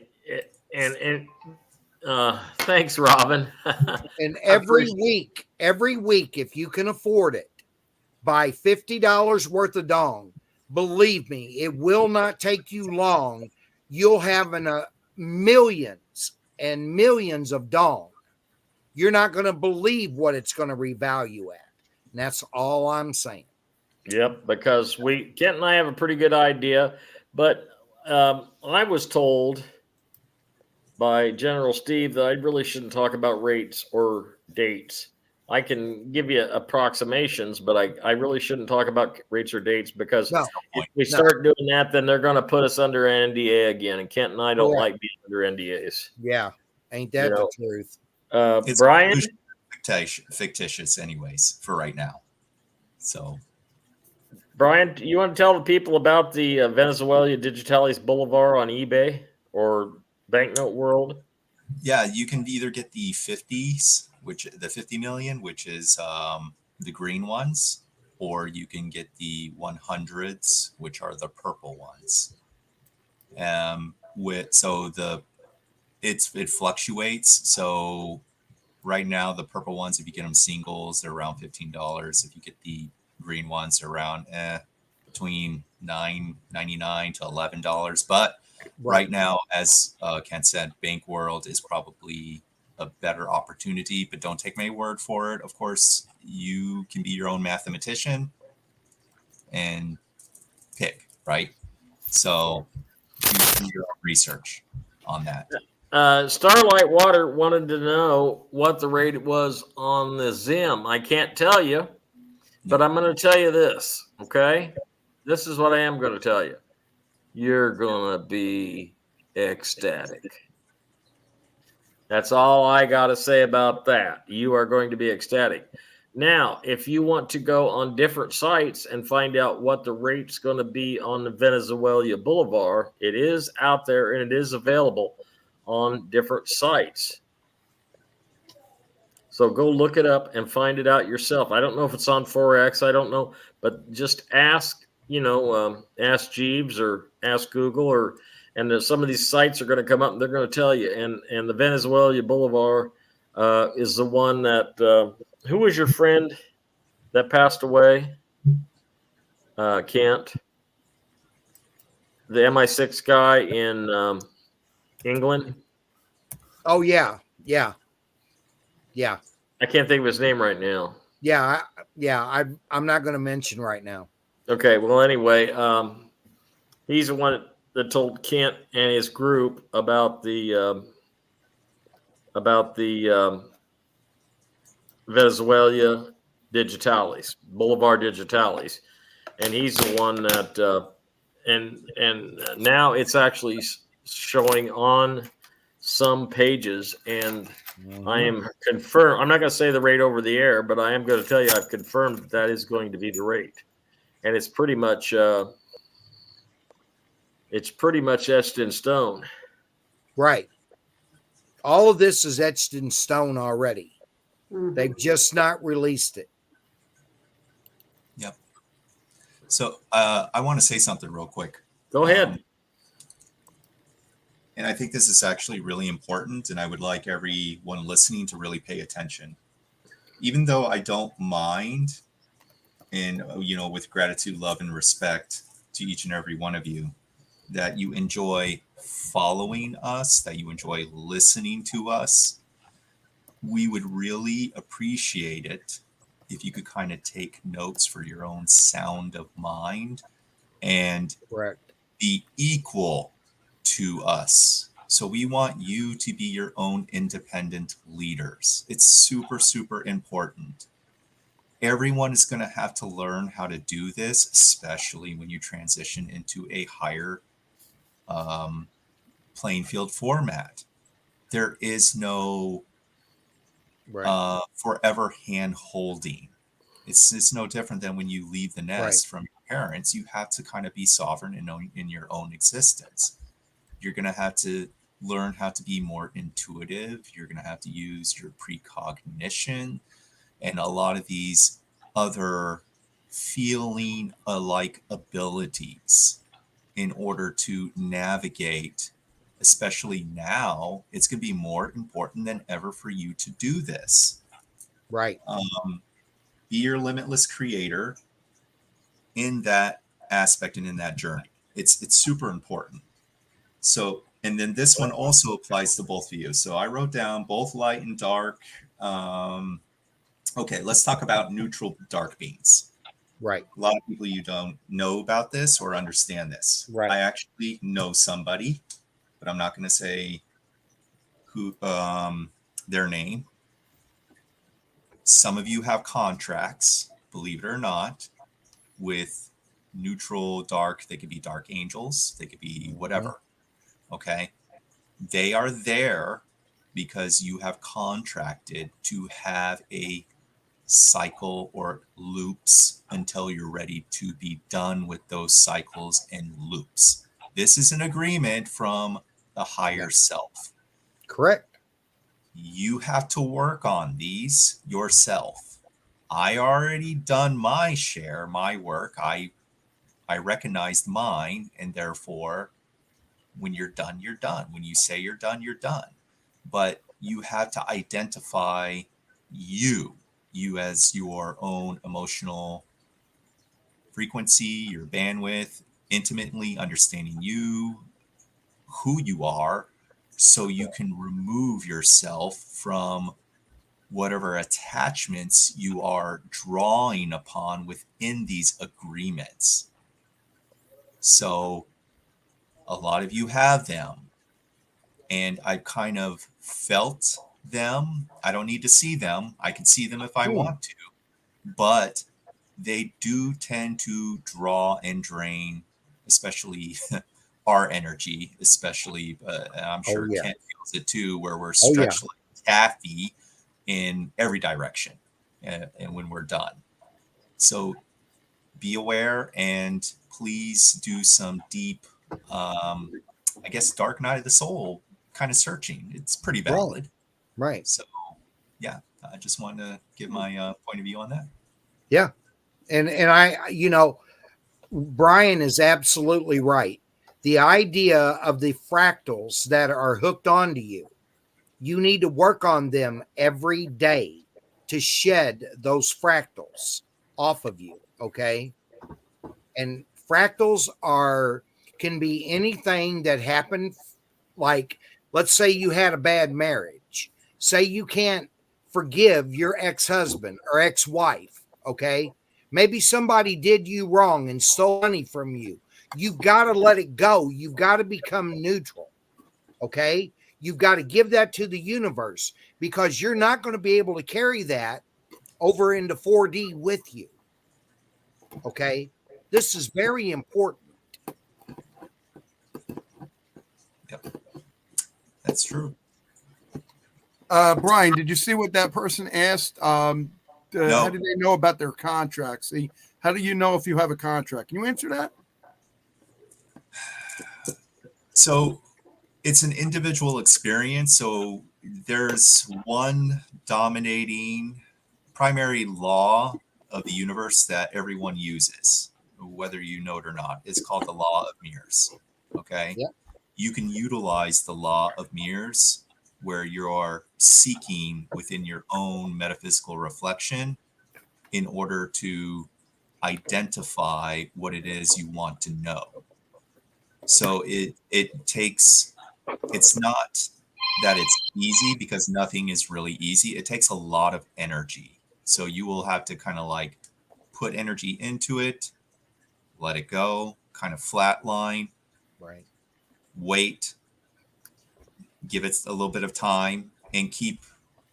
thanks, Robin. And every week, if you can afford it, buy $50 worth of dong. Believe me, it will not take you long. You'll have millions and millions of dong. You're not going to believe what it's going to revalue at. And that's all I'm saying. Yep, because Kent and I have a pretty good idea, but I was told by General Steve that I really shouldn't talk about rates or dates. I can give you approximations, but I really shouldn't talk about rates or dates because if we start doing that, then they're going to put us under NDA again. And Kent and I don't like being under NDAs. Yeah. Ain't that the truth? It's Brian? Fictitious anyways for right now. So, Brian, you want to tell the people about the Venezuela Digitalis Boulevard on eBay or Banknote World? Yeah, you can either get the 50s, the 50 million, which is the green ones, or you can get the 100s, which are the purple ones. It fluctuates. So right now, the purple ones, if you get them singles, they're around $15. If you get the green ones, they're around between $9.99 to $11. But right now, as Ken said, Bank World is probably a better opportunity, but don't take my word for it. Of course, you can be your own mathematician and pick, right? So you do your own research on that. Starlight Water wanted to know what the rate was on the Zim. I can't tell you, but I'm going to tell you this, okay? This is what I am going to tell you. You're going to be ecstatic. That's all I got to say about that. You are going to be ecstatic. Now, if you want to go on different sites and find out what the rate's going to be on the Venezuela Boulevard, it is out there and it is available on different sites. So go look it up and find it out yourself. I don't know if it's on Forex. I don't know, but just ask, ask Jeeves or ask Google, and some of these sites are going to come up and they're going to tell you. And the Venezuela Boulevard is the one that. Who was your friend that passed away? Kent, the MI6 guy in England. Oh yeah. I can't think of his name right now. I'm not going to mention right now. Okay, well, anyway, he's the one that told Kent and his group about the Venezuela Digitalis, Boulevard Digitalis, and he's the one that and now it's actually showing on some pages, and I am confirmed. I'm not going to say the rate over the air, but I am going to tell you I've confirmed that is going to be the rate, and it's pretty much etched in stone. Right. All of this is etched in stone already. Mhm. They've just not released it. Yep. So I want to say something real quick. Go ahead. And I think this is actually really important, and I would like everyone listening to really pay attention. Even though I don't mind, and with gratitude, love, and respect to each and every one of you, that you enjoy following us, that you enjoy listening to us, we would really appreciate it if you could kind of take notes for your own sound of mind and Correct. be equal to us. So we want you to be your own independent leaders. It's super, super important. Everyone is going to have to learn how to do this, especially when you transition into a higher playing field format. There is no forever hand holding. It's no different than when you leave the nest from your parents. You have to kind of be sovereign in your own existence. You're going to have to learn how to be more intuitive. You're going to have to use your precognition and a lot of these other feeling alike abilities in order to navigate. Especially now, it's going to be more important than ever for you to do this. Right. Be your limitless creator in that aspect and in that journey. It's super important. So, and then this one also applies to both of you. So I wrote down both light and dark. Okay, let's talk about neutral dark beans. Right. A lot of people, you don't know about this or understand this. Right. I actually know somebody, but I'm not going to say who their name. Some of you have contracts, believe it or not, with neutral dark. They could be dark angels. They could be whatever. Okay. They are there because you have contracted to have a cycle or loops until you're ready to be done with those cycles and loops. This is an agreement from the higher self. Correct. You have to work on these yourself. I already done my share, my work. I recognized mine, and therefore, when you're done, you're done. When you say you're done, you're done. But you have to identify you as your own emotional frequency, your bandwidth, intimately understanding you, who you are, so you can remove yourself from whatever attachments you are drawing upon within these agreements. So a lot of you have them, and I kind of felt them. I don't need to see them. I can see them if I want to, but they do tend to draw and drain, especially our energy, especially, I'm sure Kent feels it too, where we're stretched like taffy in every direction. and when we're done. So be aware, and please do some deep, I guess, dark night of the soul kind of searching. It's pretty valid. Right. So, yeah, I just wanted to give my point of view on that. Yeah. And I, Brian is absolutely right. The idea of the fractals that are hooked onto you, you need to work on them every day to shed those fractals off of you. Okay. And fractals can be anything that happened. Like, let's say you had a bad marriage. Say you can't forgive your ex-husband or ex-wife. Okay. Maybe somebody did you wrong and stole money from you. You've got to let it go. You've got to become neutral. Okay. You've got to give that to the universe, because you're not going to be able to carry that over into 4D with you. Okay. This is very important. Yep, that's true. Brian, did you see what that person asked? No. How do they know about their contract? See, how do you know if you have a contract? Can you answer that? So it's an individual experience. So there's one dominating primary law of the universe that everyone uses, whether you know it or not. It's called the law of mirrors. Okay. Yep. You can utilize the law of mirrors where you are seeking within your own metaphysical reflection in order to identify what it is you want to know. So it takes, it's not that it's easy, because nothing is really easy. It takes a lot of energy. So you will have to kind of like put energy into it, let it go, kind of flatline, Right. wait, give it a little bit of time, and keep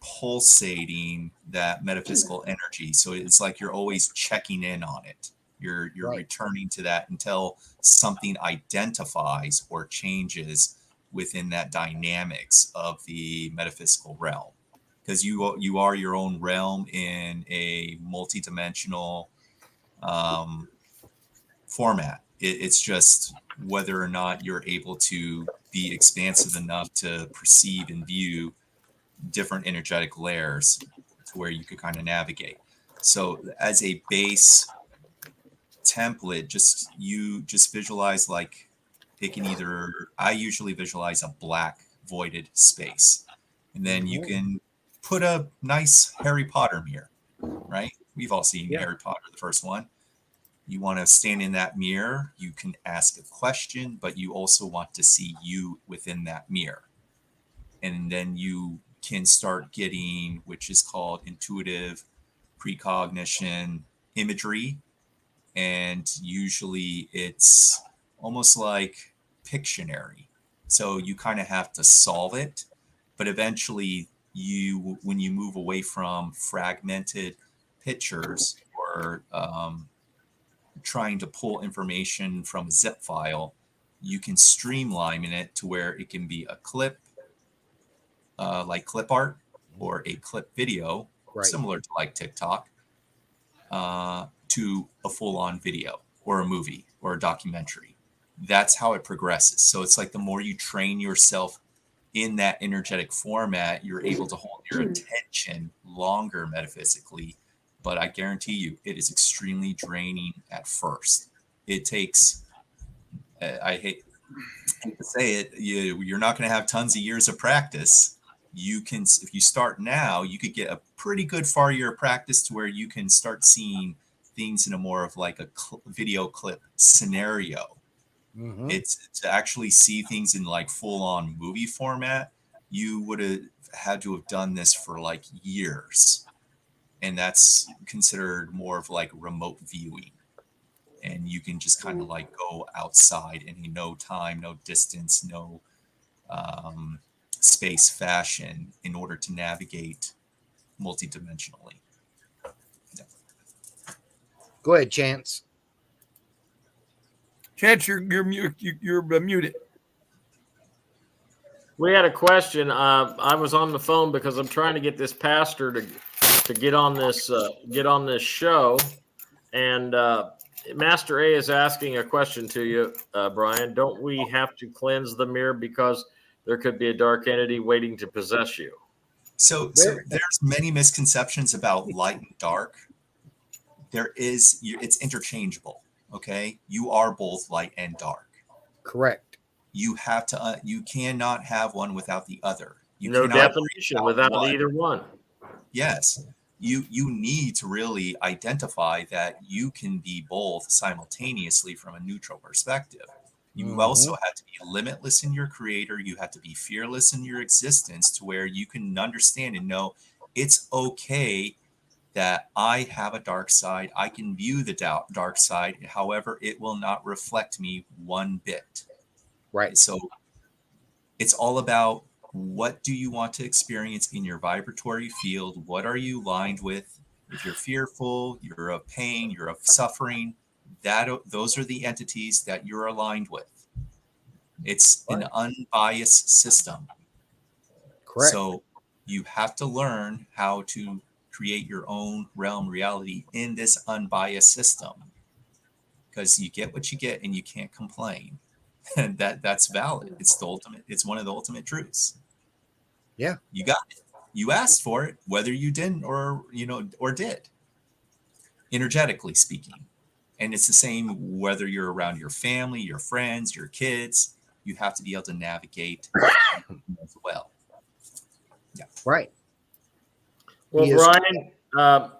pulsating that metaphysical energy. So it's like you're always checking in on it. You're Right. returning to that until something identifies or changes within that dynamics of the metaphysical realm. Because you are your own realm in a multidimensional format. It's just whether or not you're able to be expansive enough to perceive and view different energetic layers to where you could kind of navigate. So as a base template, you visualize, like, it can either, I usually visualize a black voided space, and then you can put a nice Harry Potter mirror, right? We've all seen Harry Potter, the first one. You want to stand in that mirror, you can ask a question, but you also want to see you within that mirror. And then you can start getting, which is called intuitive precognition imagery. And usually it's almost like Pictionary. So you kind of have to solve it, but eventually when you move away from fragmented pictures or trying to pull information from a zip file, you can streamline it to where it can be a clip, like clip art, or a clip video, Right. similar to like TikTok, to a full-on video or a movie or a documentary. That's how it progresses. So it's like the more you train yourself in that energetic format, you're able to hold your attention longer metaphysically. But I guarantee you, it is extremely draining at first. It takes, I hate to say it, you're not going to have tons of years of practice. You can, if you start now, you could get a pretty good far year of practice to where you can start seeing things in a more of like a video clip scenario. Mm-hmm. It's to actually see things in like full on movie format. You would have had to have done this for like years. And that's considered more of like remote viewing. And you can just kind of like go outside in no time, no distance, no space fashion in order to navigate multidimensionally. Yeah. Go ahead, Chance. Chance, you're muted. We had a question. I was on the phone because I'm trying to get this pastor to to get on this show. And Master A is asking a question to you, Brian. Don't we have to cleanse the mirror because there could be a dark entity waiting to possess you? So there's many misconceptions about light and dark. It's interchangeable. Okay, you are both light and dark. Correct. You have to. You cannot have one without the other. You No cannot definition without either one. Yes, you need to really identify that you can be both simultaneously from a neutral perspective. You also have to be limitless in your creator. You have to be fearless in your existence to where you can understand and know it's okay that I have a dark side. I can view the dark side. However, it will not reflect me one bit. Right. So it's all about what do you want to experience in your vibratory field? What are you aligned with? If you're fearful, you're of pain, you're of suffering, those are the entities that you're aligned with. It's an unbiased system. Correct. So you have to learn how to create your own realm reality in this unbiased system, because you get what you get and you can't complain. And that's valid. It's the ultimate. It's one of the ultimate truths. Yeah. You got it. You asked for it, whether you didn't or did, energetically speaking. And it's the same whether you're around your family, your friends, your kids. You have to be able to navigate as well. Yeah. Right. Well, Brian,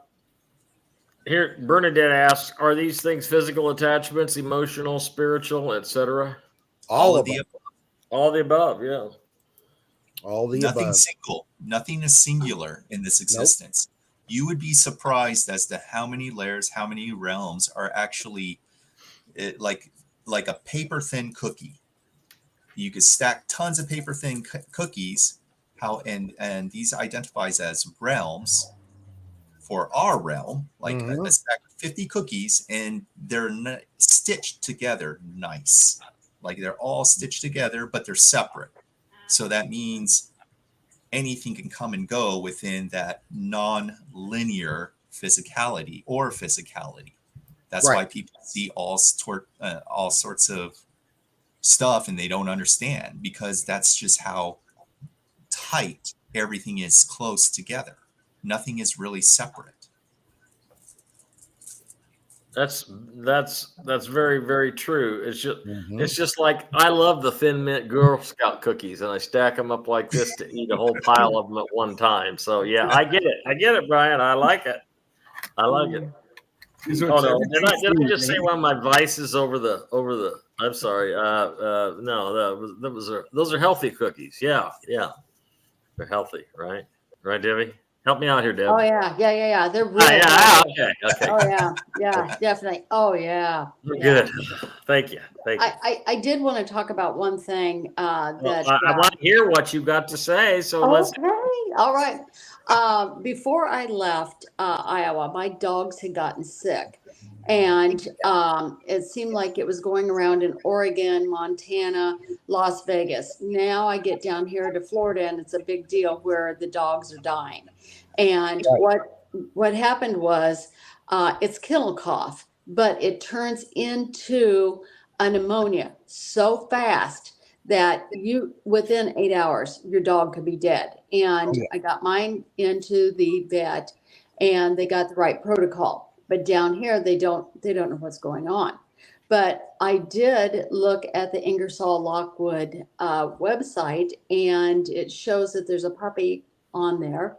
here Bernadette asks, are these things physical attachments, emotional, spiritual, etc.? All of them. All the above, yeah. All the Nothing above. single. Nothing is singular in this existence. Nope. You would be surprised as to how many layers, how many realms are actually like a paper thin cookie. You could stack tons of paper thin cookies. And these identifies as realms for our realm, like a stack of 50 cookies, and they're stitched together nice. Like they're all stitched together, but they're separate. So that means anything can come and go within that non-linear physicality. That's why people see all sorts of stuff and they don't understand, because that's just how tight everything is close together. Nothing is really separate. That's very, very true. It's just like I love the Thin Mint Girl Scout cookies, and I stack them up like this to eat a whole pile of them at one time. So yeah, I get it, Brian. I like it. Oh no, did I just say one of my vices over the? I'm sorry. No, those are healthy cookies. Yeah, they're healthy, right? Right, Debbie? Help me out here, Deb. Oh yeah. They're really Okay. Oh yeah, definitely. Oh yeah. Good. Thank you. I did want to talk about one thing that I want to hear what you got to say. So all right. Before I left Iowa, my dogs had gotten sick, and it seemed like it was going around in Oregon, Montana, Las Vegas. Now I get down here to Florida, and it's a big deal where the dogs are dying. And what happened was it's kennel cough, but it turns into a pneumonia so fast that within 8 hours your dog could be dead. And I got mine into the vet, and they got the right protocol. But down here they don't know what's going on. But I did look at the Ingersoll Lockwood website, and it shows that there's a puppy on there,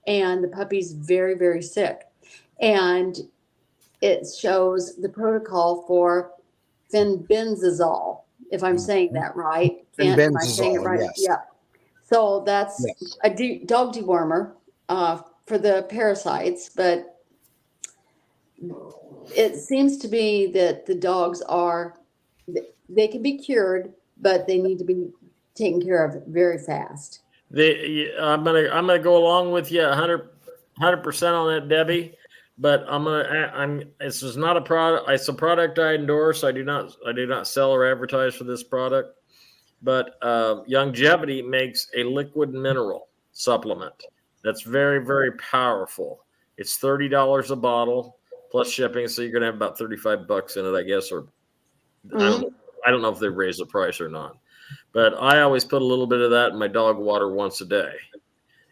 and the puppy's very, very sick. And it shows the protocol for fenbendazole, if I'm saying that right. Am I saying it right? Yes. Yeah. So that's a dog dewormer for the parasites, but it seems to be that the dogs they can be cured, but they need to be taken care of very fast. I'm gonna go along with you 100% on that, Debbie. But this is not a product. It's a product I endorse. I do not sell or advertise for this product. But Longevity makes a liquid mineral supplement that's very, very powerful. It's $30 a bottle plus shipping, so you're gonna have about $35 in it, I guess, or I don't know if they raise the price or not. But I always put a little bit of that in my dog water once a day,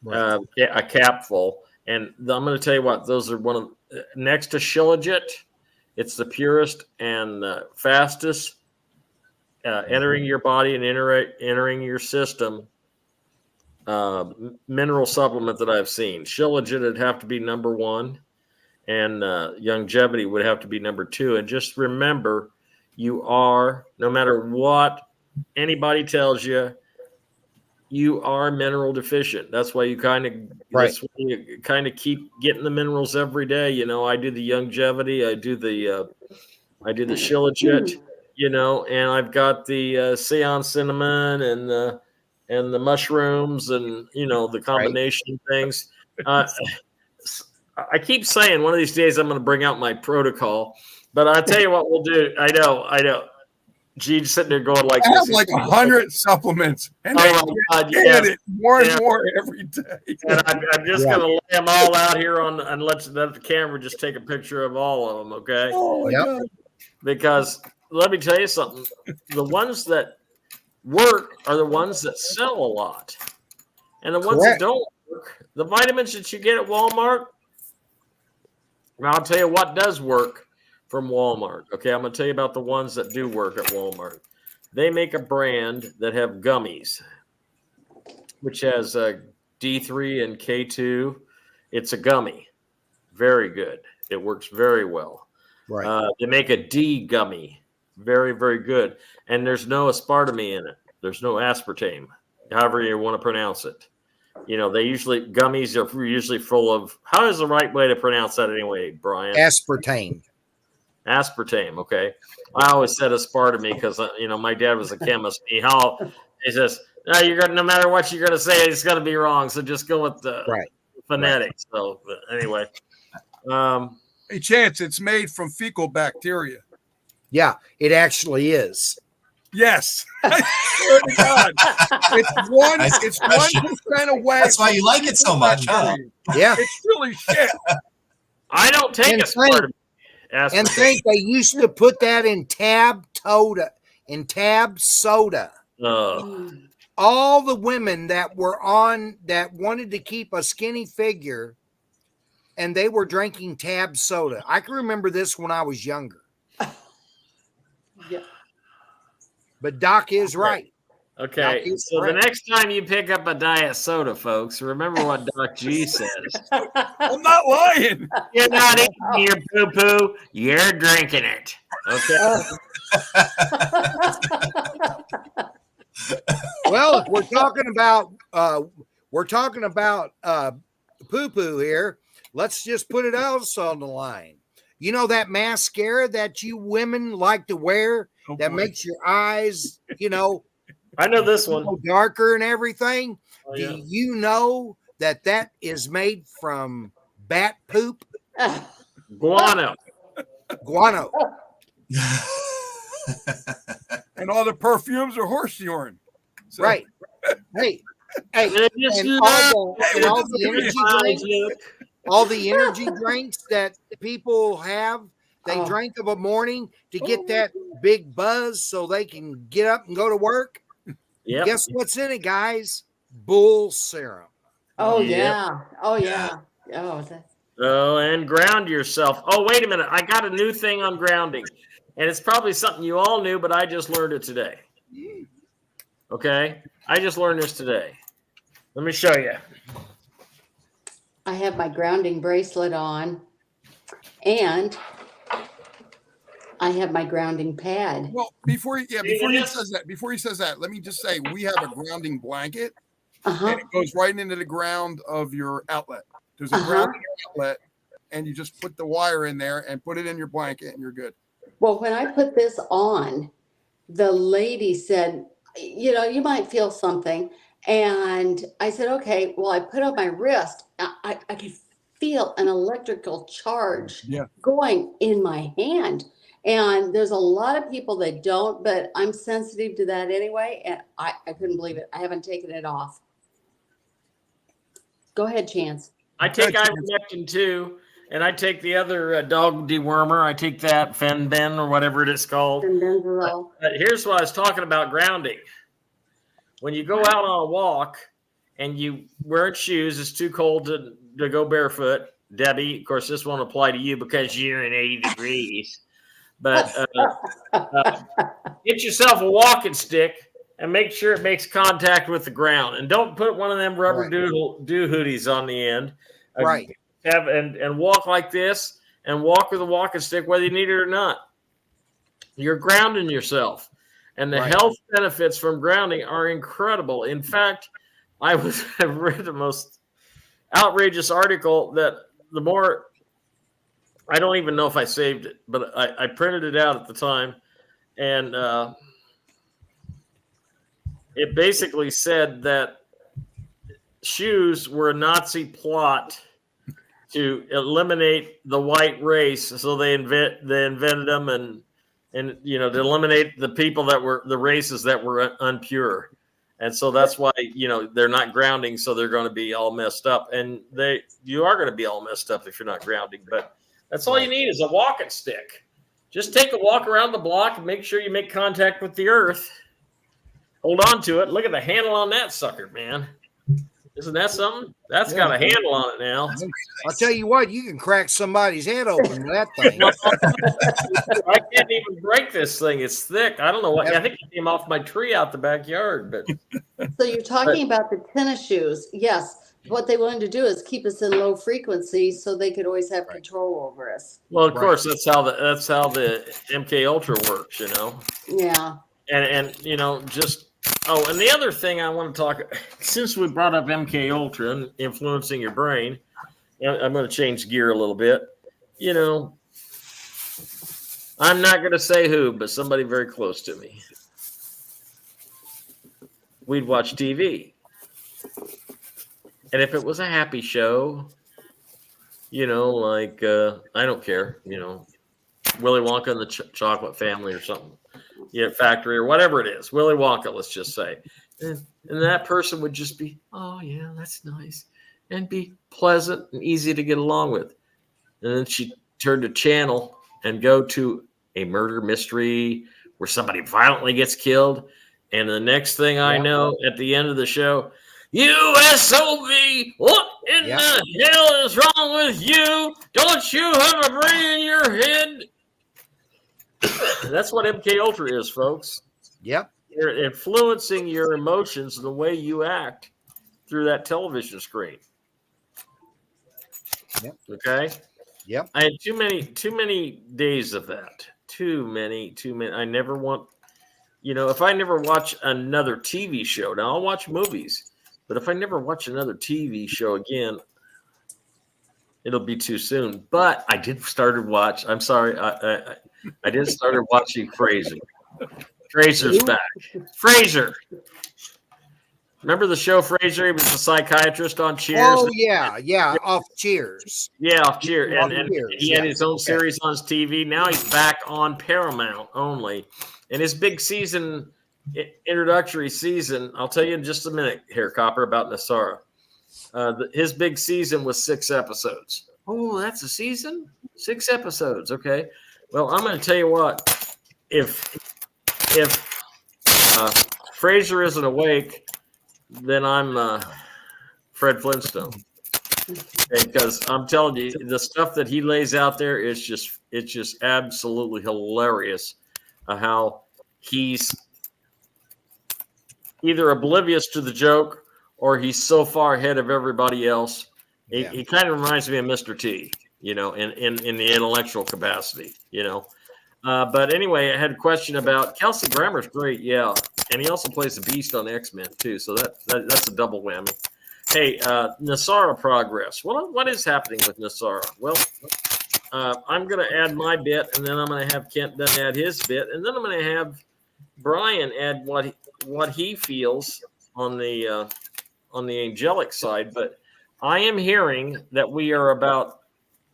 Right. a cap full. And I'm going to tell you what, those are one of next to Shilajit. It's the purest and fastest entering your body and entering your system mineral supplement that I've seen. Shilajit would have to be number one, and longevity would have to be number two. And just remember, you are, no matter what anybody tells you, you are mineral deficient. That's why you kind of keep getting the minerals every day. You know, I do the longevity, I do the Shilajit, you know, and I've got the Ceylon cinnamon and the mushrooms and, you know, the combination things. I keep saying one of these days I'm going to bring out my protocol, but I'll tell you what we'll do. I know. Gene's sitting there going like I this. have like 100 supplements, and Oh I my God, get yes. it more and more every day. And I'm just going to lay them all out here and let the camera just take a picture of all of them, okay? Oh my God. Because let me tell you something. The ones that work are the ones that sell a lot. And the ones that don't work, the vitamins that you get at Walmart, and I'll tell you what does work from Walmart. Okay, I'm going to tell you about the ones that do work at Walmart. They make a brand that have gummies, which has D3 and K2. It's a gummy. Very good. It works very well. Right. They make a D gummy. Very, very good. And there's no aspartame in it. There's no aspartame, however you want to pronounce it. You know, gummies are usually full of, how is the right way to pronounce that anyway, Brian? Aspartame. Aspartame, okay. I always said aspartame because you know my dad was a chemist. He says, "No, no matter what you're gonna say, it's gonna be wrong. So just go with the phonetics." Right. So anyway, hey, Chance, it's made from fecal bacteria. Yeah, it actually is. Yes. I swear to God. It's 1% away. That's why you like it so much, huh? Yeah. It's really shit. I don't take aspartame. And think they used to put that in tab soda. All the women that wanted to keep a skinny figure, and they were drinking tab soda. I can remember this when I was younger. Yeah. But Doc is right. Okay, so the next time you pick up a diet soda, folks, remember what Doc G says. I'm not lying. You're not eating your poo-poo, you're drinking it. Okay. Well, if we're talking about poo-poo here, let's just put it else on the line. You know that mascara that you women like to wear that makes your eyes, you know, I know this one. Darker and everything. Oh, yeah. Do you know that is made from bat poop? Guano. And all the perfumes are horse urine. So. Right. Hey. And all the energy drinks that people have, they drink of a morning to get that big buzz so they can get up and go to work. Yep. Guess what's in it, guys? Bull serum. Oh, yeah. Oh, yeah. Oh, and ground yourself. Oh, wait a minute. I got a new thing on grounding. And it's probably something you all knew, but I just learned it today. Okay? I just learned this today. Let me show you. I have my grounding bracelet on, and I have my grounding pad. Well, before he says that, let me just say we have a grounding blanket, and it goes right into the ground of your outlet. There's a grounding outlet, and you just put the wire in there and put it in your blanket, and you're good. Well, when I put this on, the lady said, you know, you might feel something. And I said, okay, well, I put on my wrist. I could feel an electrical charge going in my hand. And there's a lot of people that don't, but I'm sensitive to that anyway. And I couldn't believe it. I haven't taken it off. Go ahead, Chance. I take ivermectin too, and I take the other dog dewormer. I take that Fenben or whatever it is called. And benzoyl. But here's what I was talking about grounding. When you go out on a walk and you wear shoes, it's too cold to go barefoot. Debbie, of course, this won't apply to you because you're in 80 degrees. But get yourself a walking stick and make sure it makes contact with the ground. And don't put one of them rubber hoodies on the end. Right. And walk like this and walk with a walking stick whether you need it or not. You're grounding yourself. And the health benefits from grounding are incredible. In fact, I read the most outrageous article that the more, I don't even know if I saved it, but I printed it out at the time. And it basically said that shoes were a Nazi plot to eliminate the white race. So they invented them and to eliminate the people that were the races that were unpure. And so that's why, they're not grounding. So they're going to be all messed up, and you are going to be all messed up if you're not grounding, but that's all you need is a walking stick. Just take a walk around the block and make sure you make contact with the earth. Hold on to it. Look at the handle on that sucker, man. Isn't that something? That's got a handle on it now. I'll tell you what, you can crack somebody's head open with that thing. I can't even break this thing. It's thick. I don't know what. I think it came off my tree out the backyard. But So you're talking about the tennis shoes. Yes. What they wanted to do is keep us in low frequency so they could always have control over us. Well, of course, that's how the MK Ultra works, Yeah. And just. Oh, and the other thing I want to talk, since we brought up MK Ultra and influencing your brain, I'm going to change gear a little bit. I'm not going to say who, but somebody very close to me. We'd watch TV. And if it was a happy show, like, I don't care, Willy Wonka and the Chocolate Family or something. Factory or whatever it is, Willy Wonka, let's just say, and that person would just be, oh yeah, that's nice, and be pleasant and easy to get along with. And then she turned to channel and go to a murder mystery where somebody violently gets killed, and the next thing I know, at the end of the show, USOB, what in the hell is wrong with you? Don't you have a brain in your head? That's what MK Ultra is, folks. Yep. You're influencing your emotions and the way you act through that television screen. Yep. Okay. Yep. I had too many days of that. Too many. I never want, if I never watch another TV show, now I'll watch movies, but if I never watch another TV show again, it'll be too soon. But I did started watch. I'm sorry. I did started watching Frasier. Frasier's back. Frasier. Remember the show Frasier? He was a psychiatrist on Cheers. Oh yeah, off Cheers. Yeah, off Cheers. And Cheers. He had his own series on his TV. Now he's back on Paramount only. And his big season, introductory season, I'll tell you in just a minute here, Copper, about Nassara. His big season was 6 episodes. Oh, that's a season? 6 episodes. Okay. Well, I'm going to tell you what. If Frasier isn't awake, then I'm Fred Flintstone. Because I'm telling you, the stuff that he lays out there is just absolutely hilarious. How he's either oblivious to the joke or he's so far ahead of everybody else. He kind of reminds me of Mr. T, in the intellectual capacity, But anyway, I had a question about Kelsey Grammer's great, yeah, and he also plays the Beast on X-Men too, so that's a double whammy. Hey, Nassara progress. What is happening with Nassara? Well, I'm going to add my bit, and then I'm going to have Kent Dunn add his bit, and then I'm going to have Brian add what he feels on the angelic side. But I am hearing that we are about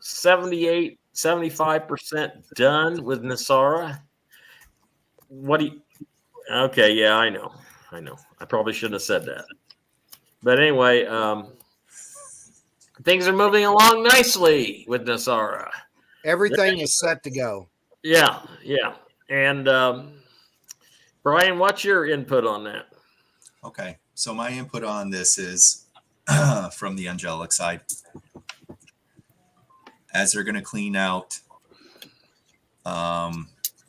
75% done with Nassara. Okay, yeah, I know. I probably shouldn't have said that. But anyway, things are moving along nicely with Nasara. Everything is set to go. Yeah. And Brian, what's your input on that? Okay, so my input on this is from the angelic side. As they're going to clean out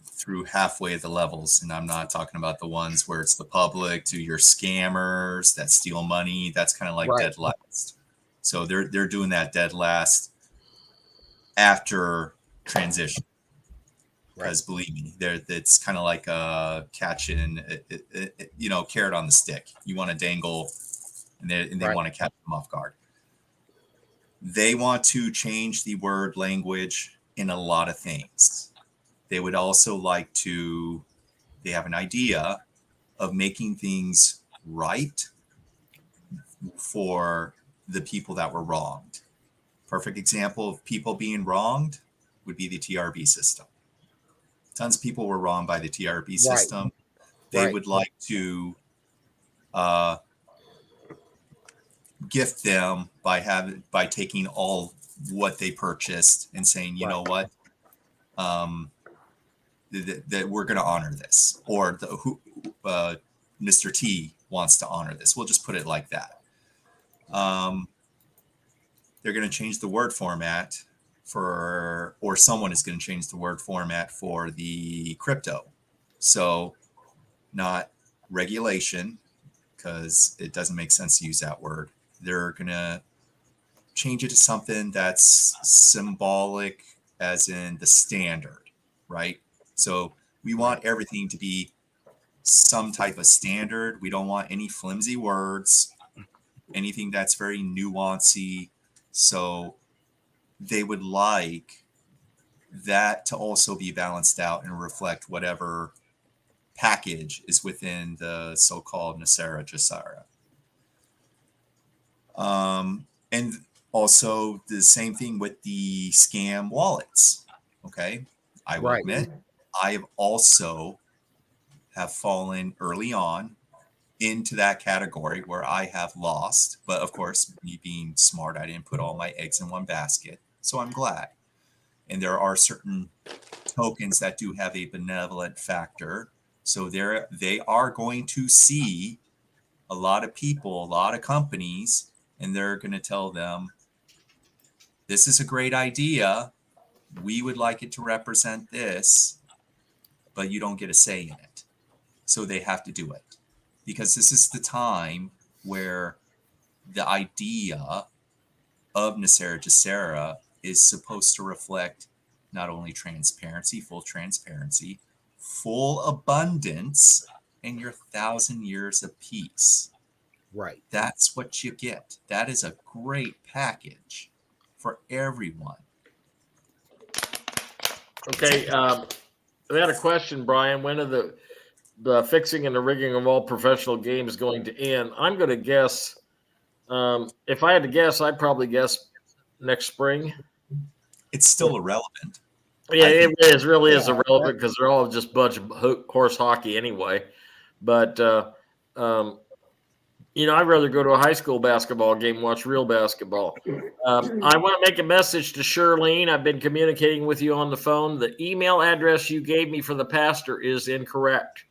through halfway of the levels, and I'm not talking about the ones where it's the public to your scammers that steal money. That's kind of like dead last. So they're doing that dead last after transition. Because believe me, it's kind of like catching, carrot on the stick. You want to dangle, and they want to catch them off guard. They want to change the word language in a lot of things. They would also like to. They have an idea of making things right for the people that were wronged. Perfect example of people being wronged would be the TRB system. Tons of people were wronged by the TRB system. They would like to gift them by taking all what they purchased and saying, you know what, that we're going to honor this, or Mr. T wants to honor this. We'll just put it like that. They're going to change the word format or someone is going to change the word format for the crypto. So not regulation, because it doesn't make sense to use that word. They're going to change it to something that's symbolic, as in the standard, right? So we want everything to be some type of standard. We don't want any flimsy words, anything that's very nuancy. So they would like that to also be balanced out and reflect whatever package is within the so-called Nasara Jasara. And also the same thing with the scam wallets. Okay. I will admit, I have also fallen early on into that category where I have lost. But of course, me being smart, I didn't put all my eggs in one basket. So I'm glad. And there are certain tokens that do have a benevolent factor. So they are going to see a lot of people, a lot of companies, and they're going to tell them, this is a great idea. We would like it to represent this, but you don't get a say in it. So they have to do it, because this is the time where the idea of Nasara Jasara is supposed to reflect not only transparency, full abundance, and your 1,000 years of peace. Right. That's what you get. That is a great package for everyone. Okay. We had a question, Brian. When are the fixing and the rigging of all professional games going to end? I'm going to guess. If I had to guess, I'd probably guess next spring. It's still irrelevant. Yeah, it is really is irrelevant, because they're all just a bunch of horse hockey anyway. But I'd rather go to a high school basketball game and watch real basketball. I want to make a message to Shirlene. I've been communicating with you on the phone. The email address you gave me for the pastor is incorrect.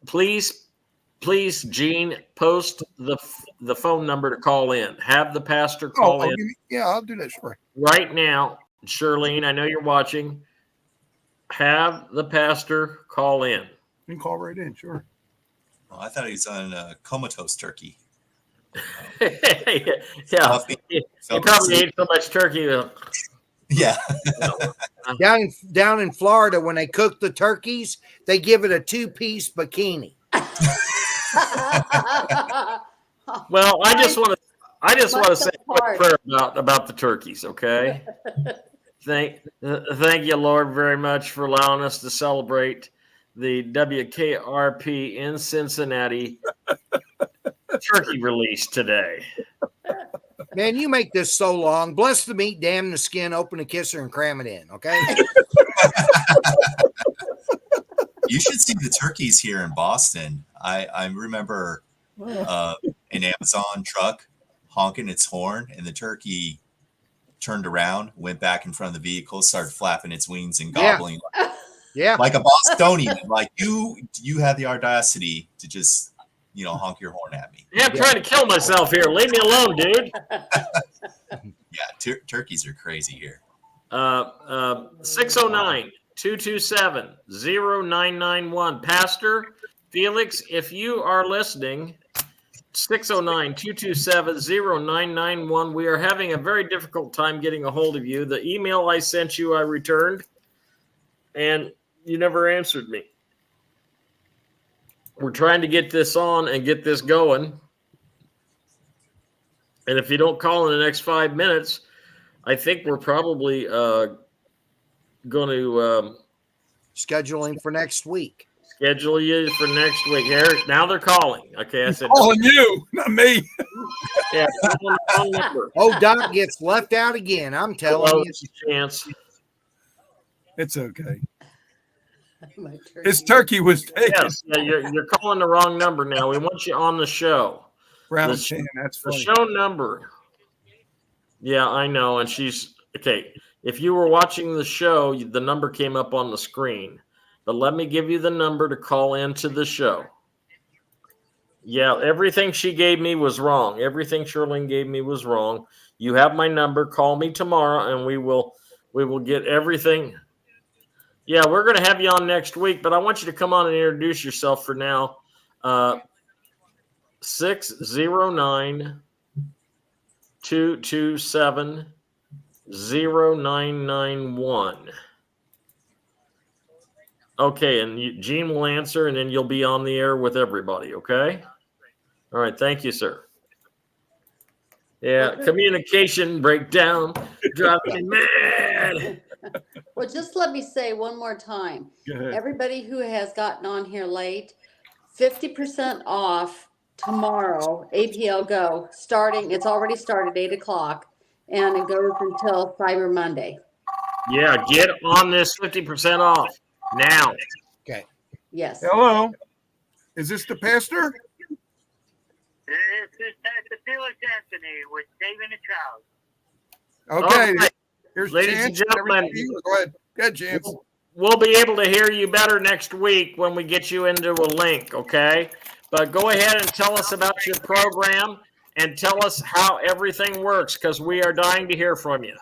Please, Gene, post the phone number to call in. Have the pastor call in. Yeah, I'll do that. Sure. Right now, Shirlene, I know you're watching. Have the pastor call in. You can call right in. Sure. Oh, I thought he was on a comatose turkey. Yeah, he probably ate so much turkey. Yeah. Down in Florida, when they cook the turkeys, they give it a 2-piece bikini. Well, I just want to say a quick prayer about the turkeys. Okay. Thank you, Lord, very much for allowing us to celebrate the WKRP in Cincinnati turkey release today. Man, you make this so long. Bless the meat, damn the skin, open the kisser, and cram it in, okay? You should see the turkeys here in Boston. I remember an Amazon truck honking its horn, and the turkey turned around, went back in front of the vehicle, started flapping its wings and gobbling Yeah. like a Bostonian. Like you have the audacity to just, honk your horn at me. Yeah, I'm trying to kill myself here. Leave me alone, dude. Yeah, turkeys are crazy here. 609-227-0991. Pastor Felix, if you are listening, 609-227-0991. We are having a very difficult time getting a hold of you. The email I sent you, I returned, and you never answered me. We're trying to get this on and get this going. And if you don't call in the next 5 minutes, I think we're probably going to Scheduling for next week. schedule you for next week. Eric, now they're calling. Okay, I said Calling you, not me. yeah. Call the phone number. Oh, Doc gets left out again. I'm telling Well, you. chance. It's okay. My His turkey was taken. Yes, yeah, you're calling the wrong number now. We want you on the show. Brown The- Chan, that's The funny. show number. Yeah, I know. And she's okay. If you were watching the show, the number came up on the screen. But let me give you the number to call into the show. Yeah, everything she gave me was wrong. Everything Sherlyn gave me was wrong. You have my number. Call me tomorrow, and we will get everything. Yeah, we're going to have you on next week, but I want you to come on and introduce yourself for now. 609-227-0991. Okay, and Gene will answer, and then you'll be on the air with everybody, okay? All right, thank you, sir. Yeah, communication breakdown, driving me mad. Well, just let me say one more time. Go ahead. Everybody who has gotten on here late, 50% off tomorrow, APL Go, starting, it's already started 8 o'clock, and it goes until Cyber Monday. Yeah, get on this 50% off now. Okay. Yes. Hello. Is this the pastor? This is Pastor Felix Anthony with Saving a Child. Okay. All right. Here's Ladies Chance. and gentlemen. Everything. Go ahead. Go ahead, Chance. We'll be able to hear you better next week when we get you into a link, okay? But go ahead and tell us about your program and tell us how everything works, because we are dying to hear from you.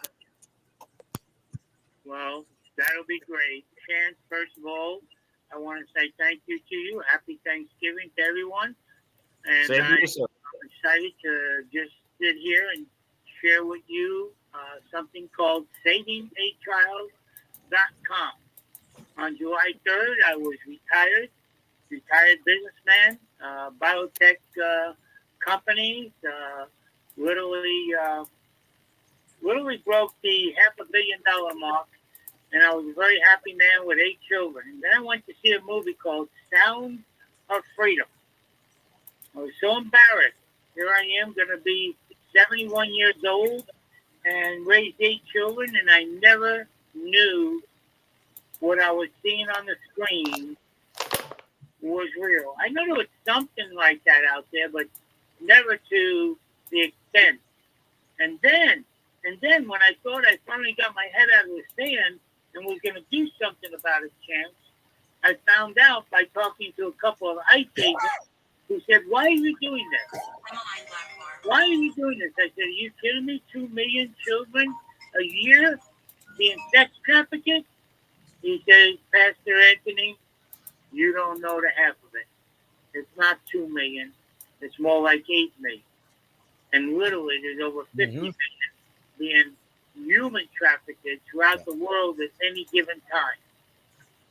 Well, that'll be great. Chance, first of all, I want to say thank you to you. Happy Thanksgiving to everyone. And Same to you, sir. I'm excited to just sit here and share with you something called SavingAChild.com. On July 3rd, I was retired businessman, biotech companies, literally broke the $500 million mark, and I was a very happy man with 8 children. And then I went to see a movie called Sound of Freedom. I was so embarrassed. Here I am, going to be 71 years old and raised 8 children, and I never knew what I was seeing on the screen was real. I know there was something like that out there, but never to the extent. And then when I thought I finally got my head out of the sand and was going to do something about it, Chance, I found out by talking to a couple of ICE agents who said, "Why are you doing this? Why are you doing this?" I said, "Are you kidding me? 2 million children a year being sex trafficked?" He says, "Pastor Anthony, you don't know the half of it. It's not 2 million. It's more like 8 million. And literally, there's over 50 million being human trafficked throughout the world at any given time.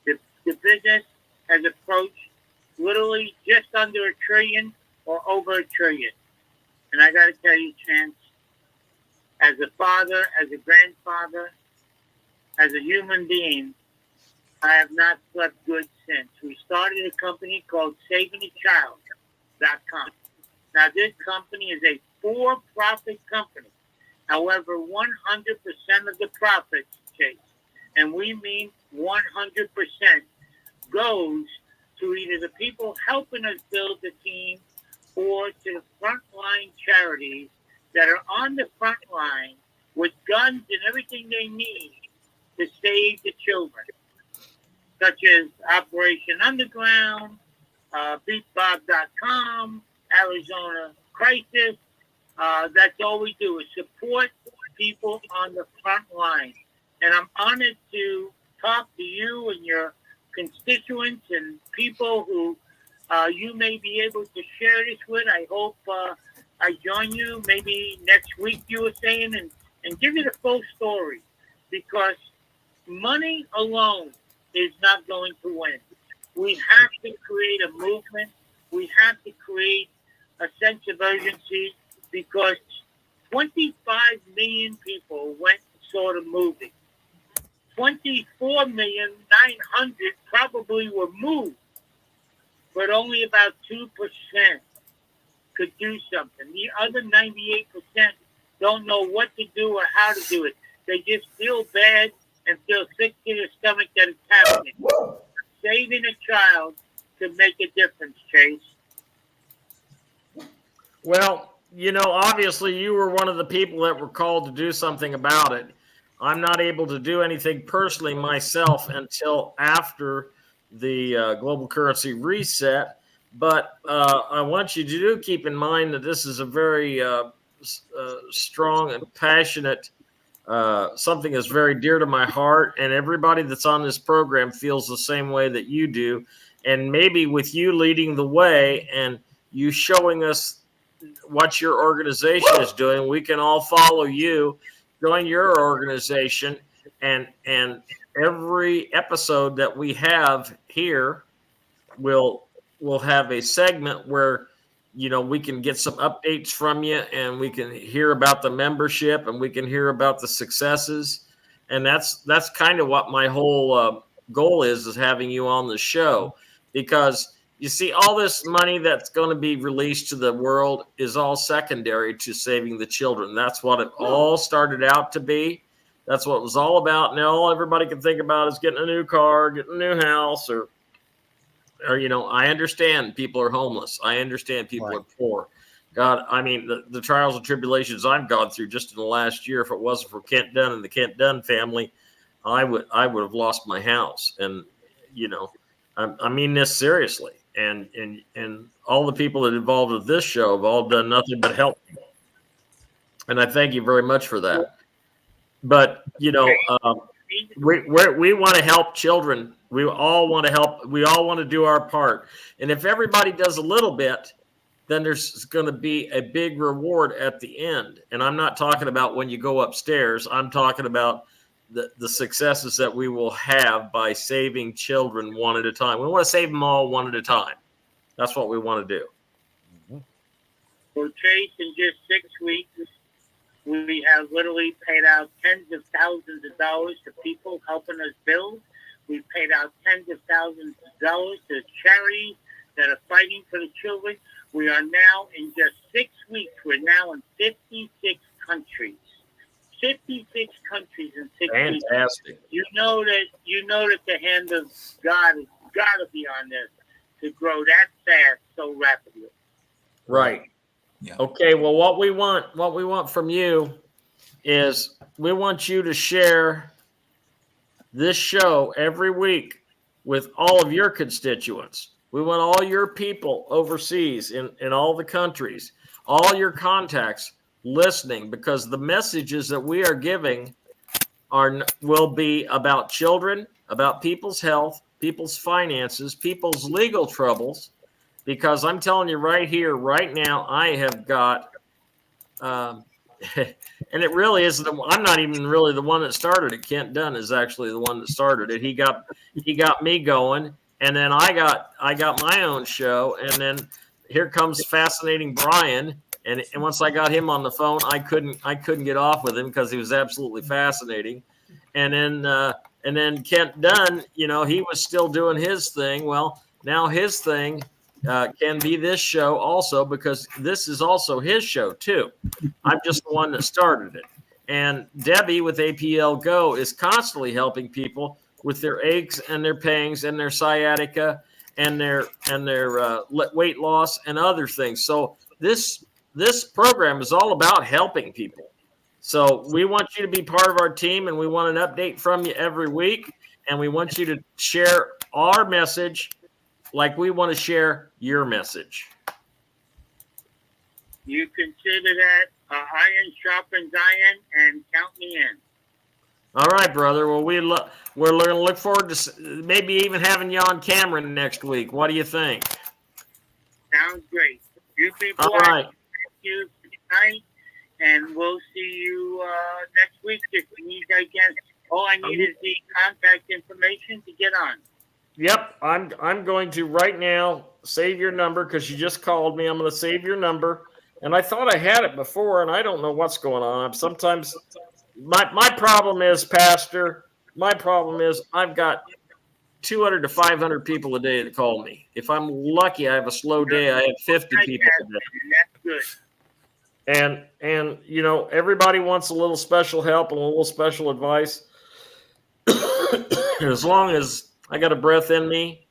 The business has approached literally just under $1 trillion or over $1 trillion. And I got to tell you, Chance, as a father, as a grandfather, as a human being, I have not slept good since. We started a company called SavingAChild.com. Now, this company is a for-profit company. However, 100% of the profits, Chase, and we mean 100%, goes to either the people helping us build the team or to the frontline charities that are on the front line with guns and everything they need to save the children, such as Operation Underground, BeatBob.com, Arizona Crisis. That's all we do is support people on the front line. And I'm honored to talk to you and your constituents and people who you may be able to share this with. I hope I join you maybe next week, you were saying, and give you the full story, because money alone is not going to win. We have to create a movement. We have to create a sense of urgency, because 25 million people went and saw the movie. 24,900,000 probably were moved, but only about 2% could do something. The other 98% don't know what to do or how to do it. They just feel bad and feel sick to their stomach that it's happening. Saving a child could make a difference, Chase. Well, obviously you were one of the people that were called to do something about it. I'm not able to do anything personally myself until after the global currency reset. But I want you to keep in mind that this is a very strong and passionate something that's very dear to my heart. And everybody that's on this program feels the same way that you do. And maybe with you leading the way and you showing us what your organization is doing, we can all follow you, join your organization, and every episode that we have here will have a segment where we can get some updates from you, and we can hear about the membership, and we can hear about the successes. And that's kind of what my whole goal is having you on the show, because you see, all this money that's going to be released to the world is all secondary to saving the children. That's what it all started out to be. That's what it was all about. Now all everybody can think about is getting a new car, getting a new house, or I understand people are homeless. I understand people are poor. God, I mean, the trials and tribulations I've gone through just in the last year, if it wasn't for Kent Dunn and the Kent Dunn family, I would have lost my house. And, I mean this seriously. And all the people that involved with this show have all done nothing but help me. And I thank you very much for that. But, we want to help children. We all want to help. We all want to do our part. And if everybody does a little bit, then there's going to be a big reward at the end. And I'm not talking about when you go upstairs. I'm talking about the successes that we will have by saving children one at a time. We want to save them all one at a time. That's what we want to do. Well, Chase, in just 6 weeks, we have literally paid out tens of thousands of dollars to people helping us build. We've paid out tens of thousands of dollars to charities that are fighting for the children. We are now, in just 6 weeks, we're now in 56 countries. 56 countries in 6 weeks. Fantastic. You know that the hand of God has got to be on this to grow that fast so rapidly. Right. Yeah. Okay. Well, what we want from you is we want you to share this show every week with all of your constituents. We want all your people overseas in all the countries, all your contacts listening, because the messages that we are giving will be about children, about people's health, people's finances, people's legal troubles. Because I'm telling you right here, right now, I have got, and it really isn't. I'm not even really the one that started it. Kent Dunn is actually the one that started it. He got me going, and then I got my own show, and then here comes Fascinating Brian. And once I got him on the phone, I couldn't get off with him because he was absolutely fascinating. And then Kent Dunn, he was still doing his thing. Well, now his thing can be this show also, because this is also his show too. I'm just the one that started it. And Debbie with APL Go is constantly helping people with their aches and their pains and their sciatica and their weight loss and other things. So this this program is all about helping people. So we want you to be part of our team, and we want an update from you every week. And we want you to share our message like we want to share your message. You consider that iron sharpens iron, and count me in. All right, brother. Well, we're going to look forward to maybe even having you on camera next week. What do you think? Sounds great. You people, All right. thank you tonight, and we'll see you next week if we need again. All I need is the contact information to get on. Yep, I'm going to right now save your number because you just called me. I'm going to save your number, and I thought I had it before, and I don't know what's going on. Sometimes my problem is, Pastor. My problem is I've got 200 to 500 people a day that call me. If I'm lucky, I have a slow day. I have 50 people a day. That's good. And you know, everybody wants a little special help and a little special advice. As long as I got a breath in me,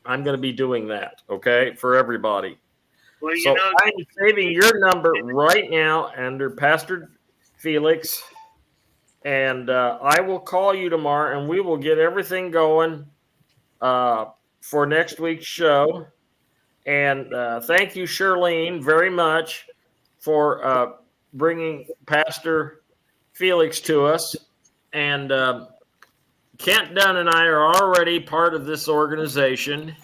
I'm going to be doing that, okay, for everybody. Well, So I'm saving your number right now under Pastor Felix, and I will call you tomorrow, and we will get everything going for next week's show. And thank you, Shirlene, very much for bringing Pastor Felix to us. And Kent Dunn and I are already part of this organization.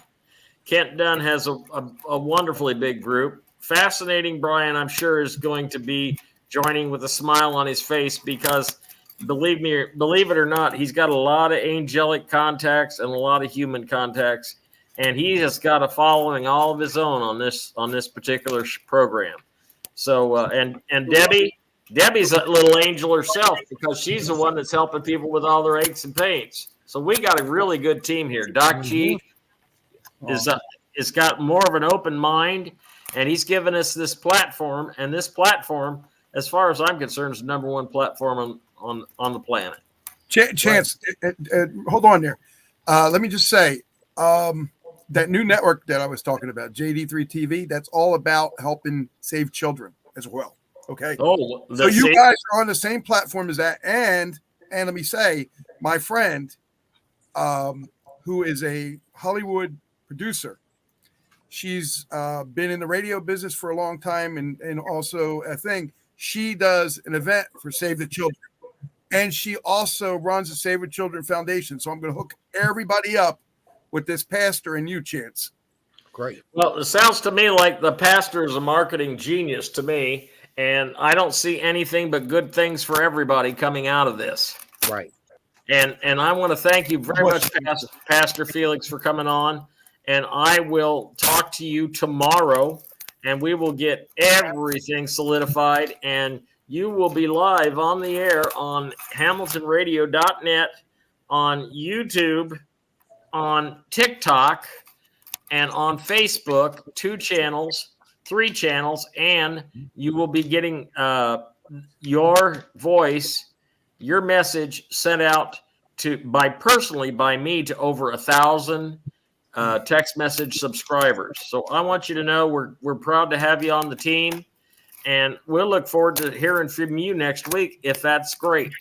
Kent Dunn has a wonderfully big group. Fascinating Brian, I'm sure, is going to be joining with a smile on his face because, believe it or not, he's got a lot of angelic contacts and a lot of human contacts, and he has got a following all of his own on this particular program. So, and Debbie's a little angel herself because she's the one that's helping people with all their aches and pains. So we got a really good team here. Docg is got more of an open mind, and he's given us this platform. And this platform, as far as I'm concerned, is the number one platform on the planet. Chance, hold on there. Let me just say, that new network that I was talking about, JD3 TV, that's all about helping save children as well. Okay. Oh, so you guys are on the same platform as that. And let me say, my friend, who is a Hollywood producer, she's been in the radio business for a long time, and also a thing. She does an event for Save the Children, and she also runs the Save the Children Foundation. So I'm going to hook everybody up with this pastor and you, Chance. Great. Well, it sounds to me like the pastor is a marketing genius to me, and I don't see anything but good things for everybody coming out of this. Right. And I want to thank you very much, Pastor Felix, for coming on. And I will talk to you tomorrow, and we will get everything solidified, and you will be live on the air on HamiltonRadio.net, on YouTube, on TikTok, and on Facebook, 2 channels, 3 channels, and you will be getting your voice, your message sent out by me to over 1,000 text message subscribers. So I want you to know we're proud to have you on the team, and we'll look forward to hearing from you next week if that's great.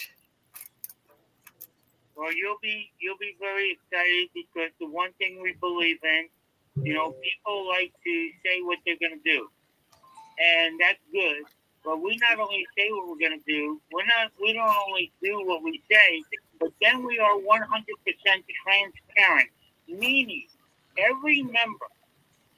Well, you'll be very excited because the one thing we believe in, people like to say what they're going to do, and that's good. But we not only say what we're going to do, we don't only do what we say, but then we are 100% transparent, meaning every member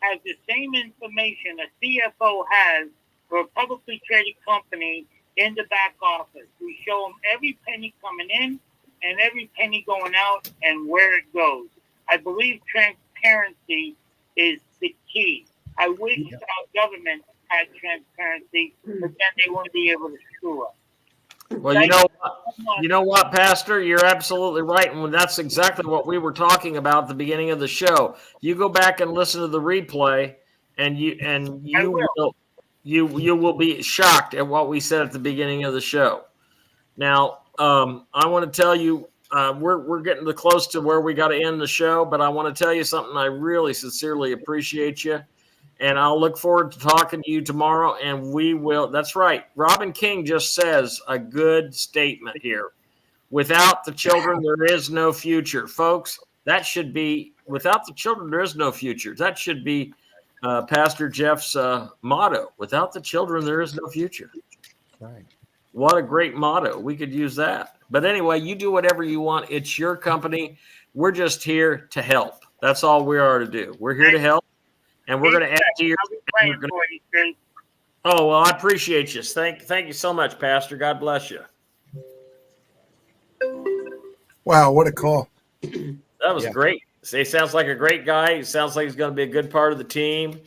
has the same information a CFO has for a publicly traded company in the back office. We show them every penny coming in and every penny going out and where it goes. I believe transparency is the key. I wish our government had transparency, but then they wouldn't be able to screw us. Well, you know what, Pastor? You're absolutely right, and that's exactly what we were talking about at the beginning of the show. You go back and listen to the replay, and you will be shocked at what we said at the beginning of the show. Now, I want to tell you, we're getting close to where we got to end the show, but I want to tell you something. I really sincerely appreciate you, And I'll look forward to talking to you tomorrow. And we will. That's right. Robin King just says a good statement here. Without the children, there is no future. Folks, that should be, without the children, there is no future. That should be Pastor Jeff's motto. Without the children, there is no future. Right. What a great motto. We could use that. But anyway, you do whatever you want. It's your company. We're just here to help. That's all we are to do. We're here to help. And we're going to add to your. I'll be praying for you, Steve. Oh, well, I appreciate you. Thank you so much, Pastor. God bless you. Wow, what a call. That was great. He sounds like a great guy. He sounds like he's going to be a good part of the team.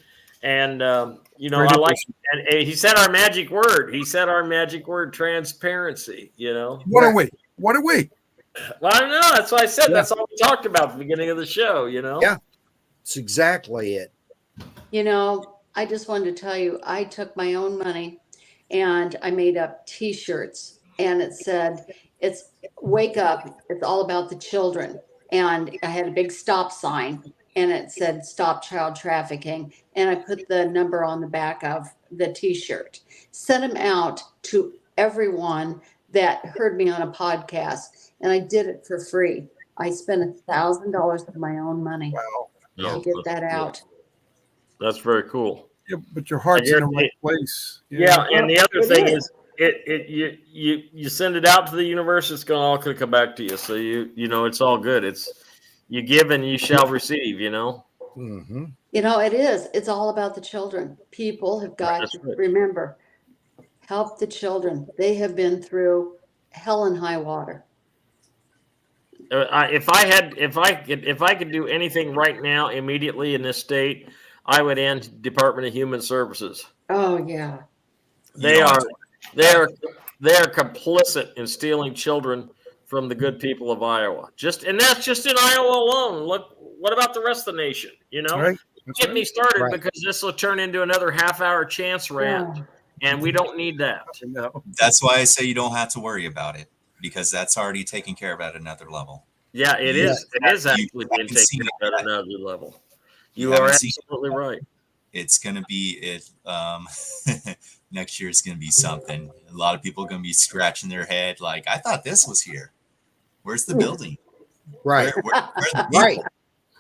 And, I like, and he said our magic word. He said our magic word, transparency, What are we? What are we? Well, I don't know. That's what I said. That's all we talked about at the beginning of the show, Yeah, it's exactly it. I just wanted to tell you, I took my own money and I made up T-shirts, and it said, it's wake up. It's all about the children. And I had a big stop sign, and it said stop child trafficking. And I put the number on the back of the T-shirt, sent them out to everyone that heard me on a podcast. And I did it for free. I spent $1,000 of my own money to get that out. That's very cool. Yeah, but your heart's in the right place. Yeah, and the other thing is, you send it out to the universe, it's all going to come back to you. So it's all good. It's you give and you shall receive. Mm-hmm. It is. It's all about the children. People have got to remember, help the children. They have been through hell and high water. If I could do anything right now, immediately in this state, I would end Department of Human Services. Oh yeah, they are complicit in stealing children from the good people of Iowa. And that's just in Iowa alone. Look, what about the rest of the nation? Right. Get me started because this will turn into another half-hour chance rant, and we don't need that. No. That's why I say you don't have to worry about it, because that's already taken care of at another level. Yeah, it is. It is actually being taken care of at another level. You are absolutely right. It's going to be next year is going to be something. A lot of people are going to be scratching their head like, I thought this was here. Where's the building? Right. Where's the Right. people?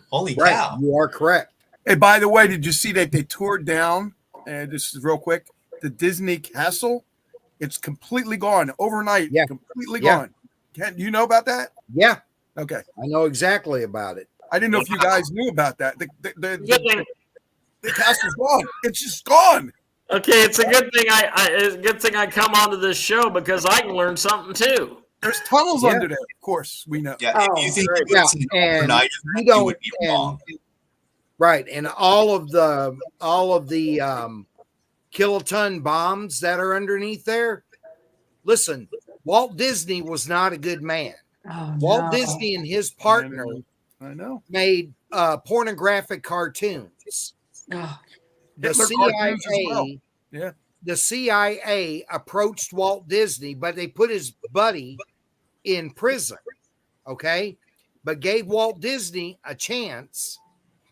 Holy cow. You are correct. Hey, by the way, did you see that they tore down, and this is real quick, the Disney Castle? It's completely gone overnight. Yeah. Completely gone. You know about that? Yeah. Okay. I know exactly about it. I didn't know if you guys knew about that. The castle's gone. It's just gone. Okay, it's a good thing it's a good thing I come onto this show because I can learn something too. There's tunnels under there. Of course, we know. Yeah, if you think it's an and overnight event, you would be wrong. Right, and all of the kiloton bombs that are underneath there. Listen, Walt Disney was not a good man. Oh, Walt Disney and his partner I know. made pornographic cartoons. Oh. The Hitler cartoons as well. Yeah. The CIA approached Walt Disney, but they put his buddy in prison, okay? But gave Walt Disney a chance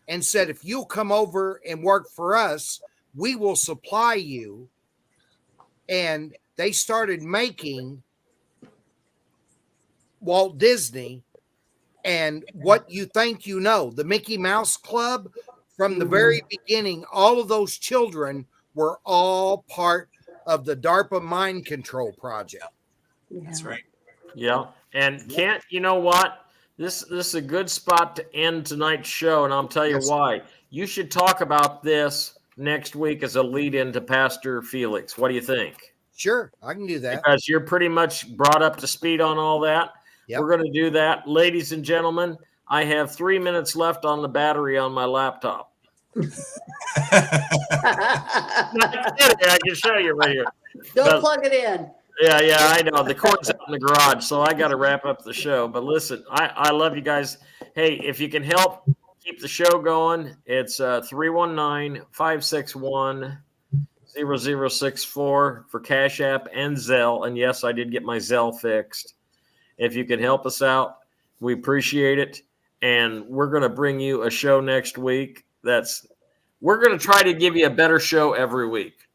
and said, if you'll come over and work for us, we will supply you. And they started making Walt Disney and What You Think You Know, the Mickey Mouse Club. From the very beginning, all of those children were all part of the DARPA mind control project. That's right. Yeah. And Kent, you know what? This is a good spot to end tonight's show, and I'll tell you why. You should talk about this next week as a lead into Pastor Felix. What do you think? Sure, I can do that. Because you're pretty much brought up to speed on all that. Yep. We're going to do that. Ladies and gentlemen, I have 3 minutes left on the battery on my laptop. Not kidding. I can show you right here. Don't plug it in. Yeah, I know. The cord's out in the garage, so I got to wrap up the show. But listen, I love you guys. Hey, if you can help keep the show going, it's 319-561-0064 for Cash App and Zelle. And yes, I did get my Zelle fixed. If you can help us out, we appreciate it. And we're going to bring you a show next week that's we're going to try to give you a better show every week.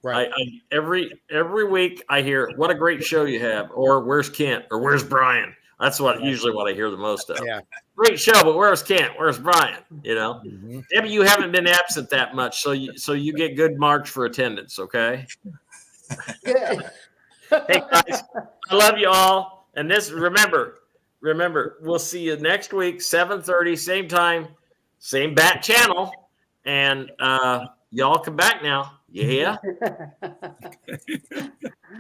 Right. Every week I hear what a great show you have, or where's Kent, or where's Brian. That's usually what I hear the most of. Yeah. Great show, but where's Kent? Where's Brian? Mhm. Debbie, you haven't been absent that much, so you get good marks for attendance. Okay. Good. Hey guys, I love you all. And remember, we'll see you next week, 7:30, same time, same bat channel, and y'all come back now. You hear?